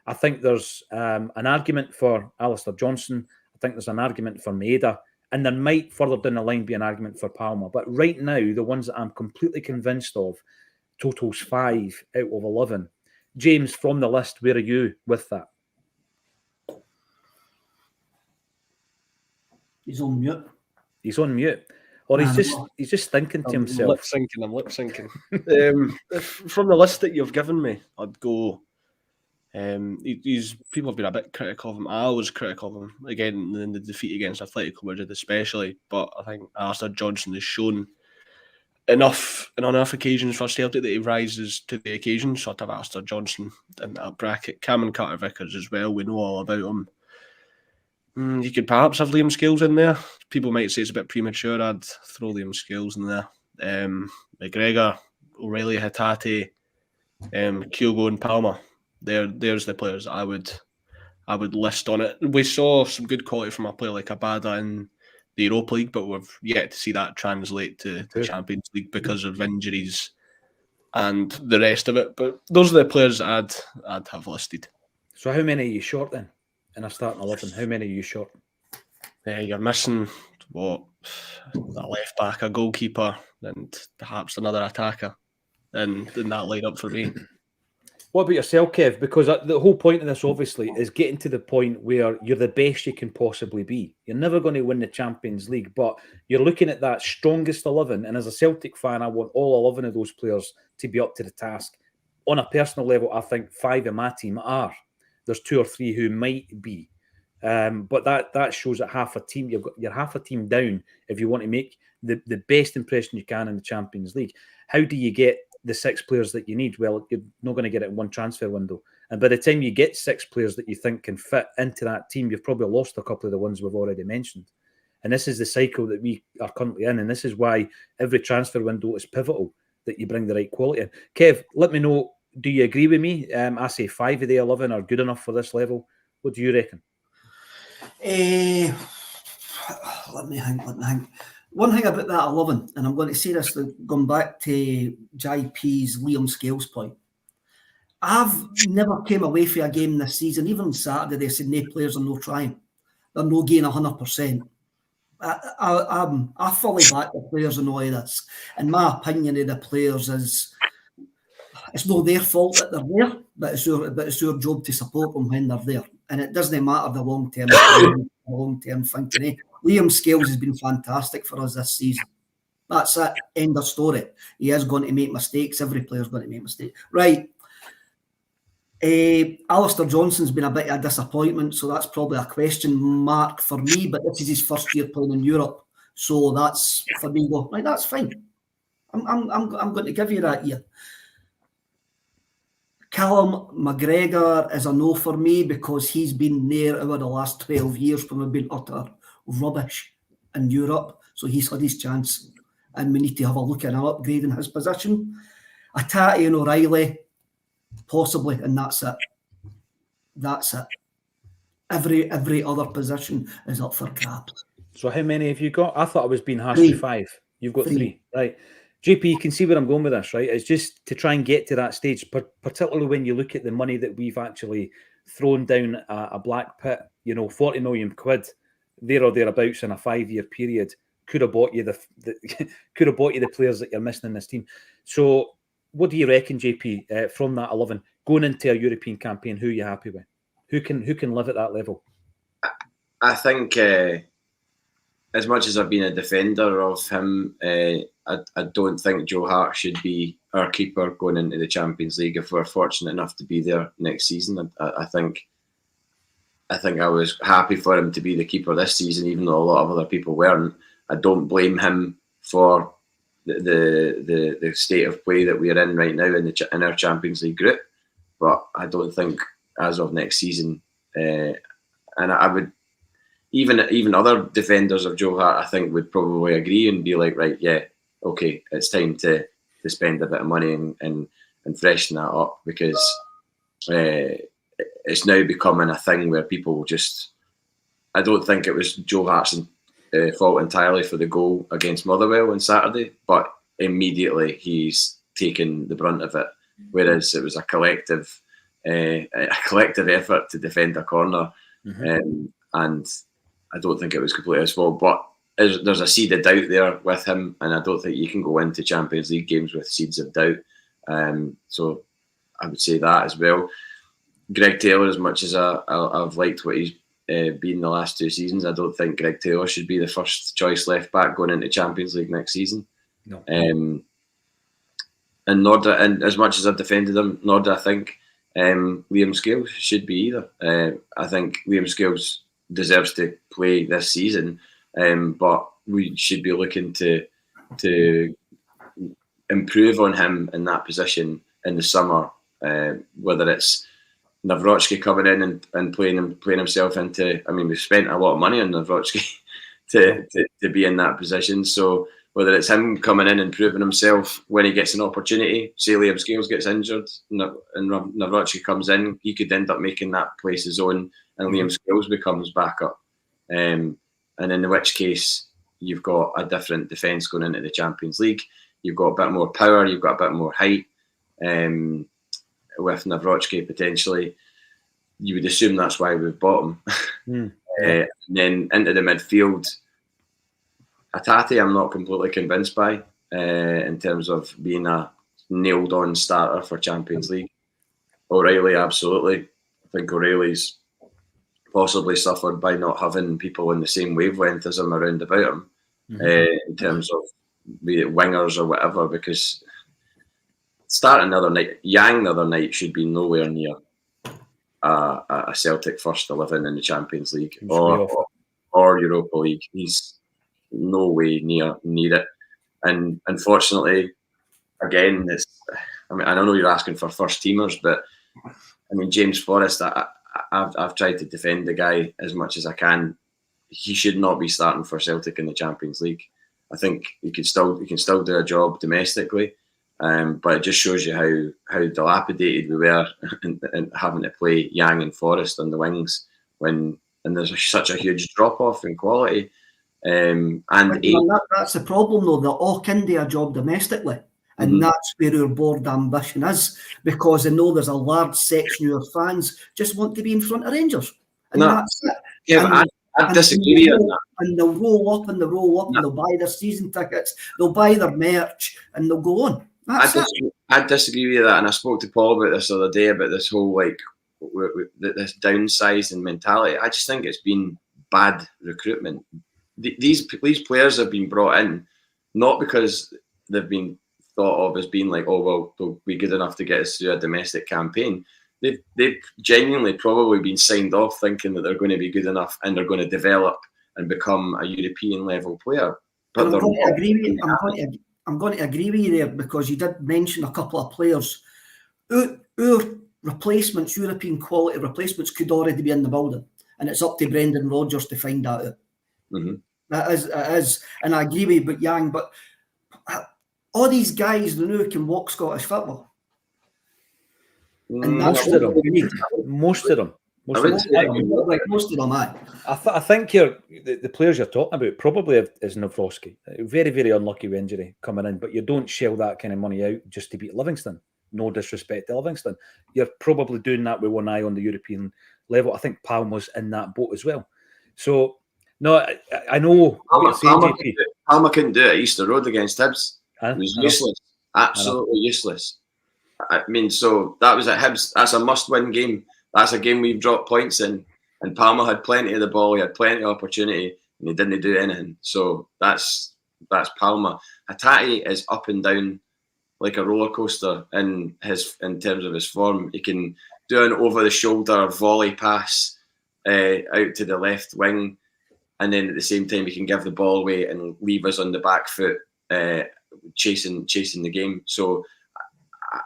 I think there's an argument for Alistair Johnson. I think there's an argument for Maeda, and there might further down the line be an argument for Palmer. But right now, the ones that I'm completely convinced of totals 5 out of 11. James, from the list, where are you with that? He's on mute. He's on mute. Or he's just thinking to himself. I'm lip syncing. From the list that you've given me, I'd go... people have been a bit critical of him. I was critical of him again in the defeat against Atletico Madrid, especially. But I think Alistair Johnson has shown enough occasions for Celtic that he rises to the occasion. So I'd have Alistair Johnson in that bracket. Cameron Carter-Vickers as well. We know all about him. You could perhaps have Liam Scales in there. People might say it's a bit premature. I'd throw Liam Scales in there. McGregor, O'Reilly, Hatate, Kyogo and Palmer. There's the players I would list on it. We saw some good quality from a player like Abada in the Europa League, but we've yet to see that translate to the Champions League because of injuries and the rest of it. But those are the players I'd have listed. So how many are you short then in a starting 11? How many are you short? You're missing a left back, a goalkeeper, and perhaps another attacker. in that lineup for me. What about yourself, Kev? Because the whole point of this, obviously, is getting to the point where you're the best you can possibly be. You're never going to win the Champions League, but you're looking at that strongest 11. And as a Celtic fan, I want all 11 of those players to be up to the task. On a personal level, I think 5 of my team are. There's 2 or 3 who might be. But that shows that half a team, you're half a team down if you want to make the best impression you can in the Champions League. How do you get the 6 players that you need? Well, you're not going to get it in one transfer window. And by the time you get 6 players that you think can fit into that team, you've probably lost a couple of the ones we've already mentioned. And this is the cycle that we are currently in. And this is why every transfer window is pivotal, that you bring the right quality in. Kev, let me know, do you agree with me? I say 5 of the 11 are good enough for this level. What do you reckon? Let me think. One thing about that 11, and I'm going to say this, going back to JP's Liam Scales point. I've never came away from a game this season, even on Saturday, they said no players are no trying. They're no gain 100%. I fully back the players in all of this. And my opinion of the players is, it's not their fault that they're there, but it's our job to support them when they're there. And it doesn't matter the long-term thinking. Liam Scales has been fantastic for us this season. That's it. End of story. He is going to make mistakes. Every player's going to make mistakes. Right. Alistair Johnson's been a bit of a disappointment, so that's probably a question mark for me, but this is his first year playing in Europe. So that's, for me, right, that's fine. I'm going to give you that year. Callum McGregor is a no for me because he's been there over the last 12 years when we've been utter rubbish in Europe. So he's had his chance and we need to have a look at an upgrade in his position. Atati and O'Reilly, possibly, and that's it. That's it. Every other position is up for grabs. So how many have you got? I thought I was being harsh with 5. You've got 3. Right. JP, you can see where I'm going with this, right? It's just to try and get to that stage, particularly when you look at the money that we've actually thrown down a black pit, 40 million quid, there or thereabouts in a 5-year period, could have bought you the players that you're missing in this team. So what do you reckon, JP, from that 11, going into a European campaign, who are you happy with? Who can live at that level? I think as much as I've been a defender of him, I don't think Joe Hart should be our keeper going into the Champions League if we're fortunate enough to be there next season. I think I was happy for him to be the keeper this season, even though a lot of other people weren't. I don't blame him for the state of play that we are in right now in our Champions League group, but I don't think as of next season, and I would. Even other defenders of Joe Hart, I think, would probably agree and be like, right, yeah, okay, it's time to spend a bit of money and freshen that up, because it's now becoming a thing where people just... I don't think it was Joe Hart's fault entirely for the goal against Motherwell on Saturday, but immediately he's taken the brunt of it, whereas it was a collective effort to defend a corner, and I don't think it was completely his fault, but there's a seed of doubt there with him, and I don't think you can go into Champions League games with seeds of doubt. So I would say that as well. Greg Taylor, as much as I've liked what he's been the last 2 seasons, I don't think Greg Taylor should be the first choice left back going into Champions League next season. No. And Norda, and as much as I've defended him, Norda, I think Liam Scales should be either. I think Liam Scales deserves to play this season, but we should be looking to improve on him in that position in the summer, whether it's Nawrocki coming in and playing himself into... I mean, we've spent a lot of money on Nawrocki to be in that position, so whether it's him coming in and proving himself when he gets an opportunity, say Liam Scales gets injured and Nawrocki comes in, he could end up making that place his own, and Liam Scales becomes backup. And in which case, you've got a different defence going into the Champions League. You've got a bit more power, you've got a bit more height. With Nawrocki potentially, you would assume that's why we've bought him. And then into the midfield, Atati, I'm not completely convinced by in terms of being a nailed on starter for Champions League. O'Reilly, absolutely. I think O'Reilly's possibly suffered by not having people in the same wavelength as him around about him, in terms of be it wingers or whatever, because starting the other night, Yang the other night should be nowhere near a Celtic first 11 in the Champions League or Europa League. He's no way near it. And unfortunately, again, I know you're asking for first teamers, but I mean, James Forrest, I've tried to defend the guy as much as I can. He should not be starting for Celtic in the Champions League. I think he can still do a job domestically, but it just shows you how dilapidated we were in having to play Yang and Forrest on the wings and there's such a huge drop off in quality. That's the problem, though. They're all can do a job domestically. And that's where our board ambition is, because I know there's a large section of our fans just want to be in front of Rangers. And that's it. Yeah, but I disagree on that. And they'll roll up and they'll buy their season tickets, they'll buy their merch, and they'll go on. I disagree with that. And I spoke to Paul about this the other day, about this whole, this downsizing mentality. I just think it's been bad recruitment. These players have been brought in, not because they've been thought of as being like, oh, well, they'll be good enough to get us through a domestic campaign. They've genuinely probably been signed off thinking that they're going to be good enough and they're going to develop and become a European level player. But I'm going to agree with you there, because you did mention a couple of players. Our replacements, European quality replacements, could already be in the building, and it's up to Brendan Rodgers to find that out. That is, and I agree with you about Yang, but all these guys now can walk Scottish football. And most of them. I think the players you're talking about probably is Nawrocki. Very, very unlucky with injury coming in, but you don't shell that kind of money out just to beat Livingston. No disrespect to Livingston. You're probably doing that with one eye on the European level. I think Palma's in that boat as well. So, no, I know what you're saying, JP. Palma couldn't do it at Easter Road against Hibs. It was useless. Absolutely useless. I mean, so that was at Hibs. That's a must-win game. That's a game we've dropped points in. And Palma had plenty of the ball. He had plenty of opportunity, and he didn't do anything. So that's Palma. Hatate is up and down like a roller coaster in terms of his form. He can do an over-the-shoulder volley pass out to the left wing, and then at the same time he can give the ball away and leave us on the back foot, chasing the game. So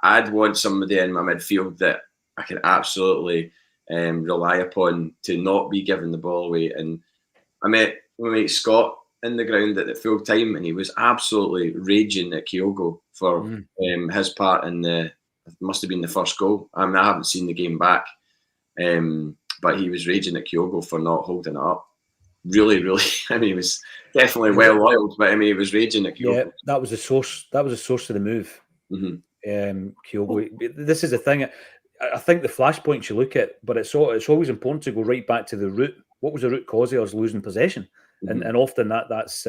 I'd want somebody in my midfield that I can absolutely rely upon to not be giving the ball away. And I met Scott in the ground at the full time, and he was absolutely raging at Kyogo for his part in it must have been the first goal. I mean, I haven't seen the game back, but he was raging at Kyogo for not holding it up. Really, I mean, he was definitely well oiled, but I mean, he was raging at Kyogo. Yeah, that was the source. That was the source of the move. Kyogo. This is the thing. I think the flashpoints you look at, but it's always important to go right back to the root. What was the root cause of us losing possession? And often that's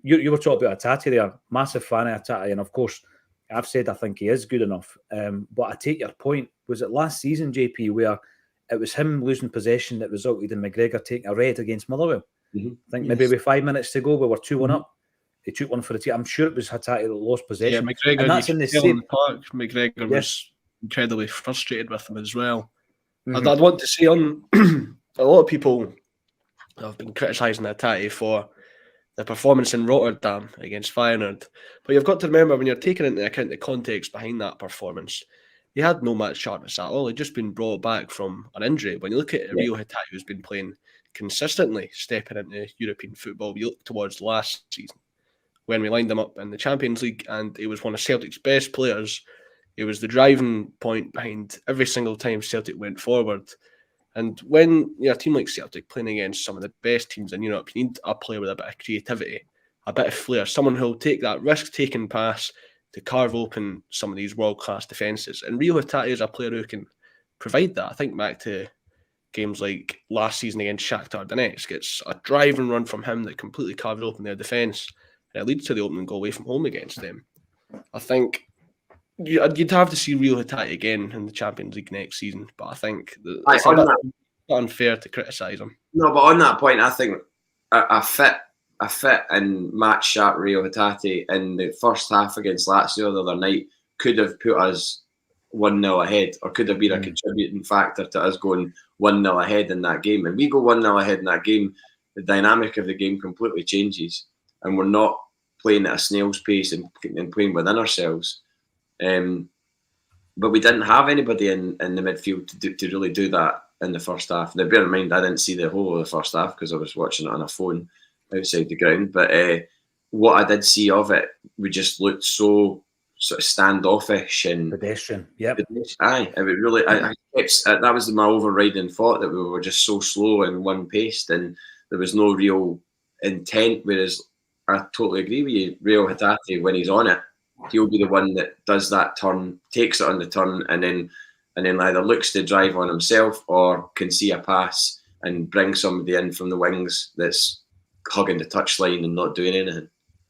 you were talking about Hatate there. Massive fan of Hatate, and of course, I've said I think he is good enough. But I take your point. Was it last season, JP, where it was him losing possession that resulted in McGregor taking a red against Motherwell? I think maybe with 5 minutes to go, we were 2-1 up. He took one for the team. I'm sure it was Hatate that lost possession. Yeah, McGregor. And that's in the same park. McGregor was incredibly frustrated with him as well. I'd want to say on a lot of people have been criticising Hatate for the performance in Rotterdam against Feyenoord, but you've got to remember, when you're taking into account the context behind that performance, he had no match sharpness at all. He'd just been brought back from an injury. When you look at Rio Hatate, who's been playing consistently, stepping into European football, you look towards last season when we lined him up in the Champions League, and he was one of Celtic's best players. He was the driving point behind every single time Celtic went forward. And when you're a team like Celtic playing against some of the best teams in Europe, you need a player with a bit of creativity, a bit of flair, someone who'll take that risk-taking pass to carve open some of these world-class defences. And Rio Hatate is a player who can provide that. I think back to games like last season against Shakhtar Donetsk. It's a drive and run from him that completely carves open their defence, and it leads to the opening goal away from home against them. I think You'd have to see Rio Hatate again in the Champions League next season, but I think Aye, it's a on bit that- unfair to criticise him. No, but on that point, I think a fit and match sharp Rio Hatate in the first half against Lazio the other night could have put us 1-0 ahead, or could have been a contributing factor to us going 1-0 ahead in that game. And we go 1-0 ahead in that game, the dynamic of the game completely changes, and we're not playing at a snail's pace and playing within ourselves. But we didn't have anybody in the midfield to really do that in the first half. Now, bear in mind, I didn't see the whole of the first half because I was watching it on a phone outside the ground. But what I did see of it, we just looked so sort of standoffish and pedestrian. Yep. Aye, it would really. I kept, that was my overriding thought, that we were just so slow and one-paced, and there was no real intent. Whereas I totally agree with you, Rio Hatate, when he's on it, he'll be the one that does that turn, takes it on the turn, and then either looks to drive on himself or can see a pass and bring somebody in from the wings that's hugging the touchline and not doing anything.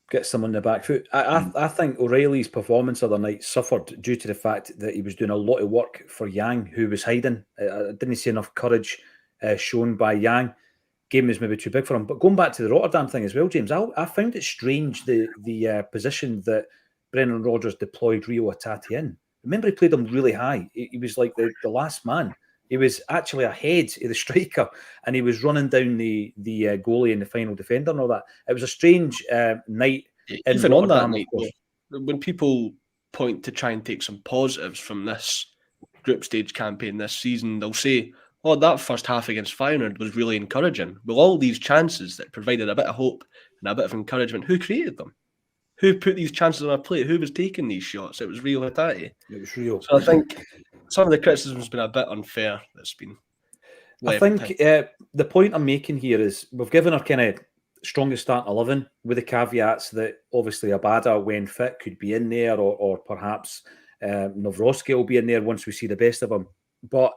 Get someone in the back foot. I think O'Reilly's performance the other night suffered due to the fact that he was doing a lot of work for Yang, who was hiding. I didn't see enough courage shown by Yang. Game was maybe too big for him. But going back to the Rotterdam thing as well, James, I found it strange the position that Brendan Rodgers deployed Rio Hatate in. Remember, he played him really high. He was like the last man. He was actually ahead of the striker, and he was running down the goalie and the final defender and all that. It was a strange night. Even on that night, when people point to try and take some positives from this group stage campaign this season, they'll say, "Oh, that first half against Feyenoord was really encouraging." Well, all these chances that provided a bit of hope and a bit of encouragement, who created them? Who put these chances on a plate? Who was taking these shots? It was Rio Hatate. It was Rio. So I think some of the criticism has been a bit unfair. That's been. I think the point I'm making here is we've given our kind of strongest start 11 with the caveats that obviously Abada, when fit, could be in there, or perhaps Nawrocki will be in there once we see the best of him. But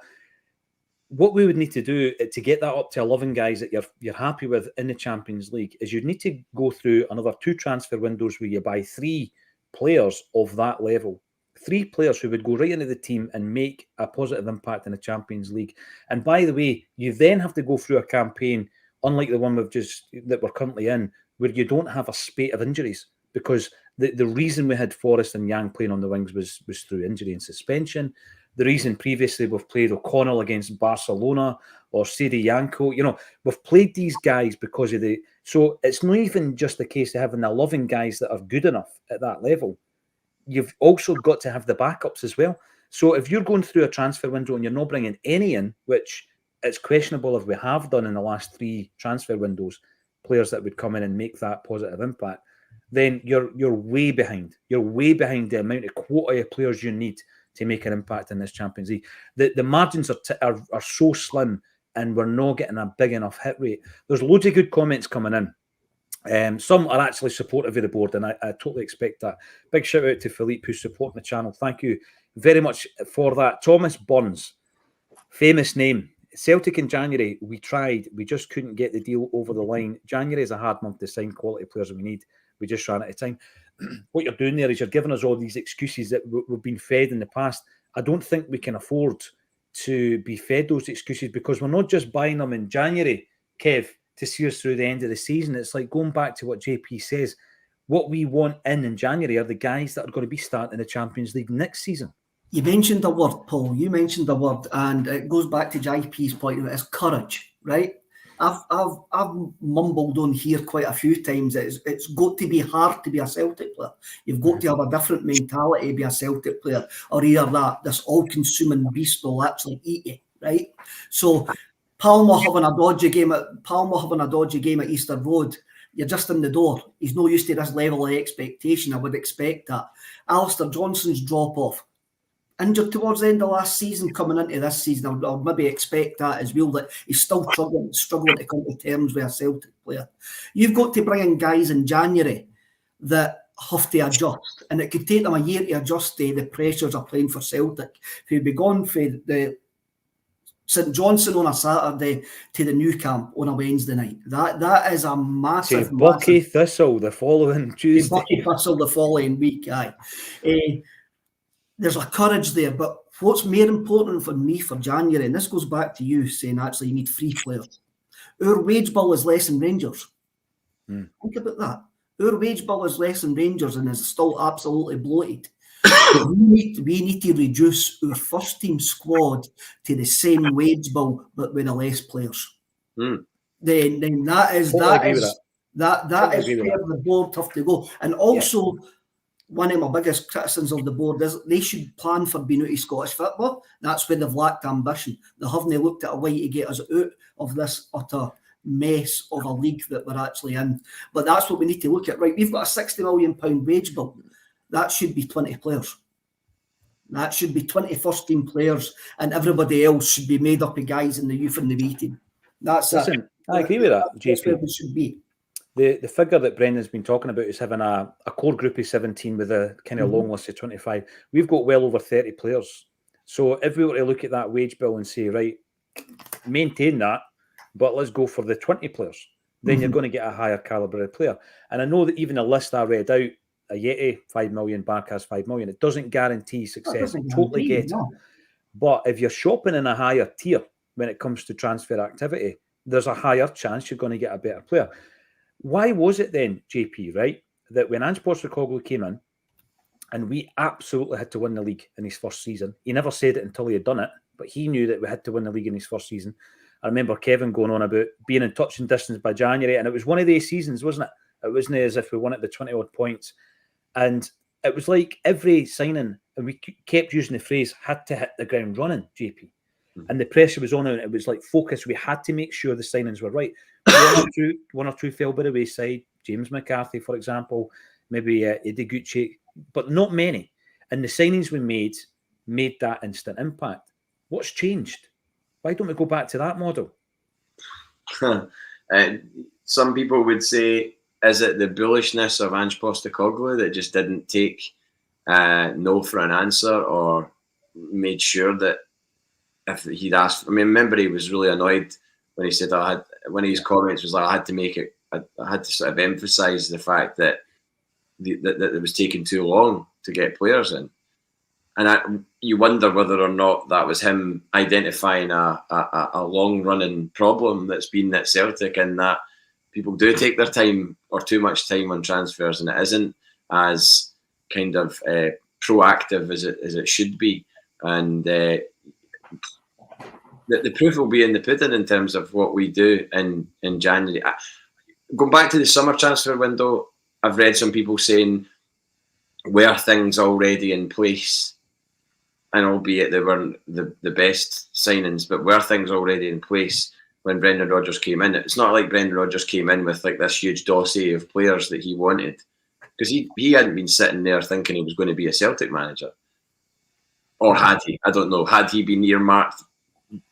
what we would need to do to get that up to 11 guys that you're happy with in the Champions League is you'd need to go through another 2 transfer windows where you buy 3 players of that level. 3 players who would go right into the team and make a positive impact in the Champions League. And by the way, you then have to go through a campaign, unlike the one that we're currently in, where you don't have a spate of injuries, because the reason we had Forrest and Yang playing on the wings was through injury and suspension. The reason previously we've played O'Connell against Barcelona or Sidi Yanko, we've played these guys because of the... So it's not even just a case of having 11 guys that are good enough at that level. You've also got to have the backups as well. So if you're going through a transfer window and you're not bringing any in, which it's questionable if we have done in the last 3 transfer windows, players that would come in and make that positive impact, then you're way behind. You're way behind the amount of quota of players you need to make an impact in this Champions League. The margins are so slim, and we're not getting a big enough hit rate. There's loads of good comments coming in. Some are actually supportive of the board, and I totally expect that. Big shout out to Philippe, who's supporting the channel. Thank you very much for that. Thomas Burns, famous name. Celtic in January, we tried. We just couldn't get the deal over the line. January is a hard month to sign quality players we need. We just ran out of time. What you're doing there is you're giving us all these excuses that we've been fed in the past. I don't think we can afford to be fed those excuses, because we're not just buying them in January, Kev, to see us through the end of the season. It's like going back to what JP says. What we want in January are the guys that are going to be starting the Champions League next season. You mentioned a word, Paul. You mentioned a word, and it goes back to JP's point. It's courage, right? I've mumbled on here quite a few times. It's got to be hard to be a Celtic player. You've got to have a different mentality to be a Celtic player, or either this all-consuming beast will actually eat you, right? So Palmer having a dodgy game at Easter Road, you're just in the door. He's no used to this level of expectation. I would expect that. Alistair Johnson's drop-off, injured towards the end of last season, coming into this season, I would maybe expect that as well, that he's still struggling to come to terms with a Celtic player. You've got to bring in guys in January that have to adjust, and it could take them a year to adjust to the pressures of playing for Celtic. If you'd be gone for the St Johnstone on a Saturday to the new camp on a Wednesday night, that is a massive... Bucky Thistle the following Tuesday. Bucky Thistle the following week, aye. there's a courage there. But what's more important for me for January, and this goes back to you saying actually you need 3 players. Our wage bill is less than Rangers. Think about that. Our wage bill is less than Rangers and is still absolutely bloated. we need to reduce our first team squad to the same wage bill but with less players. Then that is where the board have to go. And also, one of my biggest criticisms of the board is they should plan for being out of Scottish football. That's where they've lacked ambition. They haven't looked at a way to get us out of this utter mess of a league that we're actually in. But that's what we need to look at. Right, we've got a £60 million wage bill. That should be 20 players. That should be 20 first team players, and everybody else should be made up of guys in the youth and the B team. Listen, I agree with that, JP. That's where we should be. The figure that Brendan's been talking about is having a core group of 17 with a kind of long list of 25. We've got well over 30 players. So if we were to look at that wage bill and say, right, maintain that, but let's go for the 20 players, then you're going to get a higher calibre of player. And I know that even the list I read out, a Yeti, 5 million, Barkas, 5 million, it doesn't guarantee success. I totally get it. But if you're shopping in a higher tier when it comes to transfer activity, there's a higher chance you're going to get a better player. Why was it then, JP, right, that when Ange Postecoglou came in, and we absolutely had to win the league in his first season, he never said it until he had done it, but he knew that we had to win the league in his first season. I remember Kevin going on about being in touch and distance by January, and it was one of these seasons, wasn't it? It wasn't as if we won at the 20-odd points. And it was like every signing, and we kept using the phrase, had to hit the ground running, JP. And the pressure was on it. It was like focus. We had to make sure the signings were right. One or two fell by the wayside. James McCarthy, for example, maybe Eddie Gucci, but not many. And the signings we made that instant impact. What's changed? Why don't we go back to that model? Some people would say, is it the bullishness of Ange Postecoglou that just didn't take no for an answer, or made sure that if he'd asked? I mean, remember he was really annoyed when he said one of his comments was like, I had to make it. I had to sort of emphasise the fact that that it was taking too long to get players in, and you wonder whether or not that was him identifying a long running problem that's been at Celtic, and that people do take their time or too much time on transfers, and it isn't as kind of proactive as it should be. And the proof will be in the pudding in terms of what we do in January. Going back to the summer transfer window, I've read some people saying, were things already in place? And albeit they weren't the best signings, but were things already in place when Brendan Rodgers came in? It's not like Brendan Rodgers came in with like this huge dossier of players that he wanted, because he hadn't been sitting there thinking he was going to be a Celtic manager. Or had he? I don't know. Had he been earmarked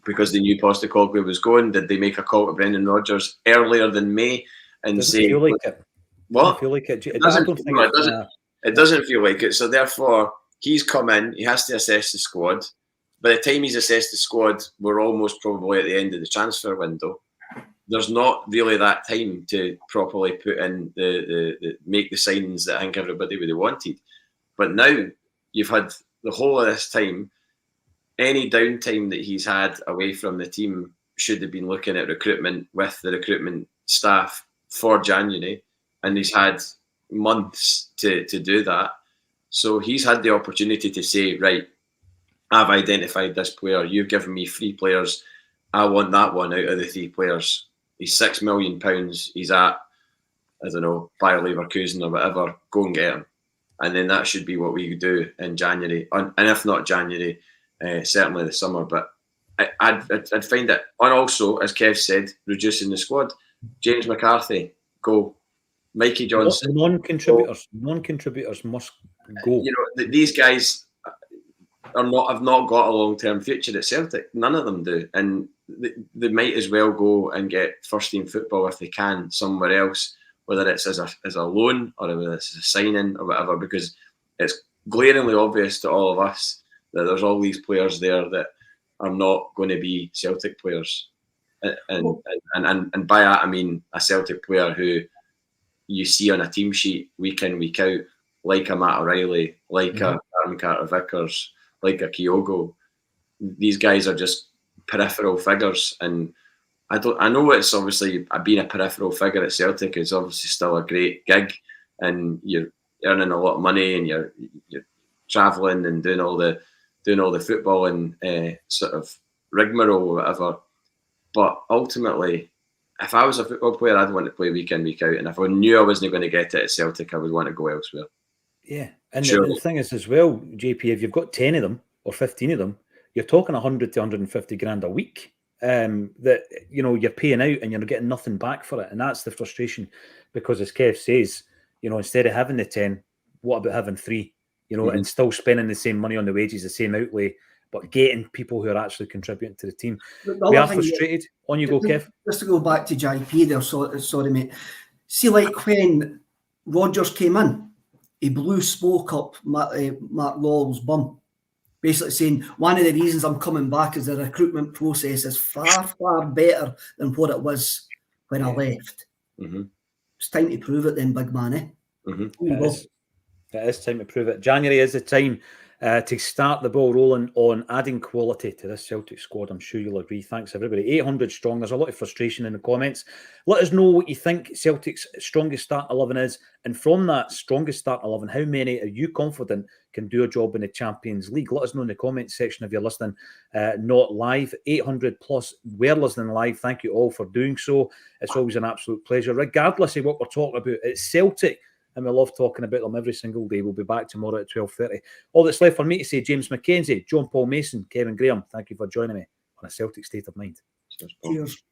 because they knew Postecoglou was going? Did they make a call to Brendan Rodgers earlier than May and say, feel like it. What? Feel like it. It doesn't feel like it. So therefore, he's come in. He has to assess the squad. By the time he's assessed the squad, we're almost probably at the end of the transfer window. There's not really that time to properly put in the make the signings that I think everybody would have wanted. But now you've had the whole of this time. Any downtime that he's had away from the team should have been looking at recruitment with the recruitment staff for January, and he's had months to do that. So he's had the opportunity to say, right, I've identified this player. You've given me 3 players. I want that one out of the 3 players. He's £6 million. He's at, I don't know, Bayer Leverkusen or whatever. Go and get him. And then that should be what we do in January. And if not January, certainly the summer. But I'd find it. And also, as Kev said, reducing the squad. James McCarthy, go. Mikey Johnson. Non-contributors must go. You know, these guys have not got a long-term future at Celtic. None of them do, and they might as well go and get first-team football if they can somewhere else, whether it's as a loan or whether it's as a signing or whatever. Because it's glaringly obvious to all of us that there's all these players there that are not going to be Celtic players, and by that I mean a Celtic player who you see on a team sheet week in, week out, like a Matt O'Reilly, like a Cameron Carter-Vickers, like a Kyogo. These guys are just peripheral figures, and I know it's obviously being a peripheral figure at Celtic is obviously still a great gig, and you're earning a lot of money, and you're travelling and doing all the football and sort of rigmarole or whatever. But ultimately, if I was a football player, I'd want to play week in, week out, and if I knew I wasn't going to get it at Celtic, I would want to go elsewhere. Yeah, and Surely. the thing is as well, JP, if you've got 10 of them or 15 of them, you're talking 100 to 150 grand a week. That you're paying out and you're getting nothing back for it, and that's the frustration. Because as Kev says, instead of having the 10, what about having 3? And still spending the same money on the wages, the same outlay, but getting people who are actually contributing to the team. We are frustrated. On you go, Kev. Just to go back to JP there, sorry mate. See, like when Rodgers came in, he blew smoke up Mark Lawwell's bum, basically saying one of the reasons I'm coming back is the recruitment process is far, far better than what it was when I left. It's time to prove it then, big man, eh? It is time to prove it. January is the time to start the ball rolling on adding quality to this Celtic squad. I'm sure you'll agree. Thanks, everybody. 800 strong. There's a lot of frustration in the comments. Let us know what you think Celtic's strongest start 11 is. And from that strongest start 11, how many are you confident can do a job in the Champions League? Let us know in the comments section if you're listening not live. 800 plus we're listening live. Thank you all for doing so. It's always an absolute pleasure, regardless of what we're talking about. It's Celtic, and we love talking about them every single day. We'll be back tomorrow at 12:30. All that's left for me to say, James McKenzie, John Paul Mason, Kevin Graham, thank you for joining me on A Celtic State of Mind. Cheers, Paul. Cheers.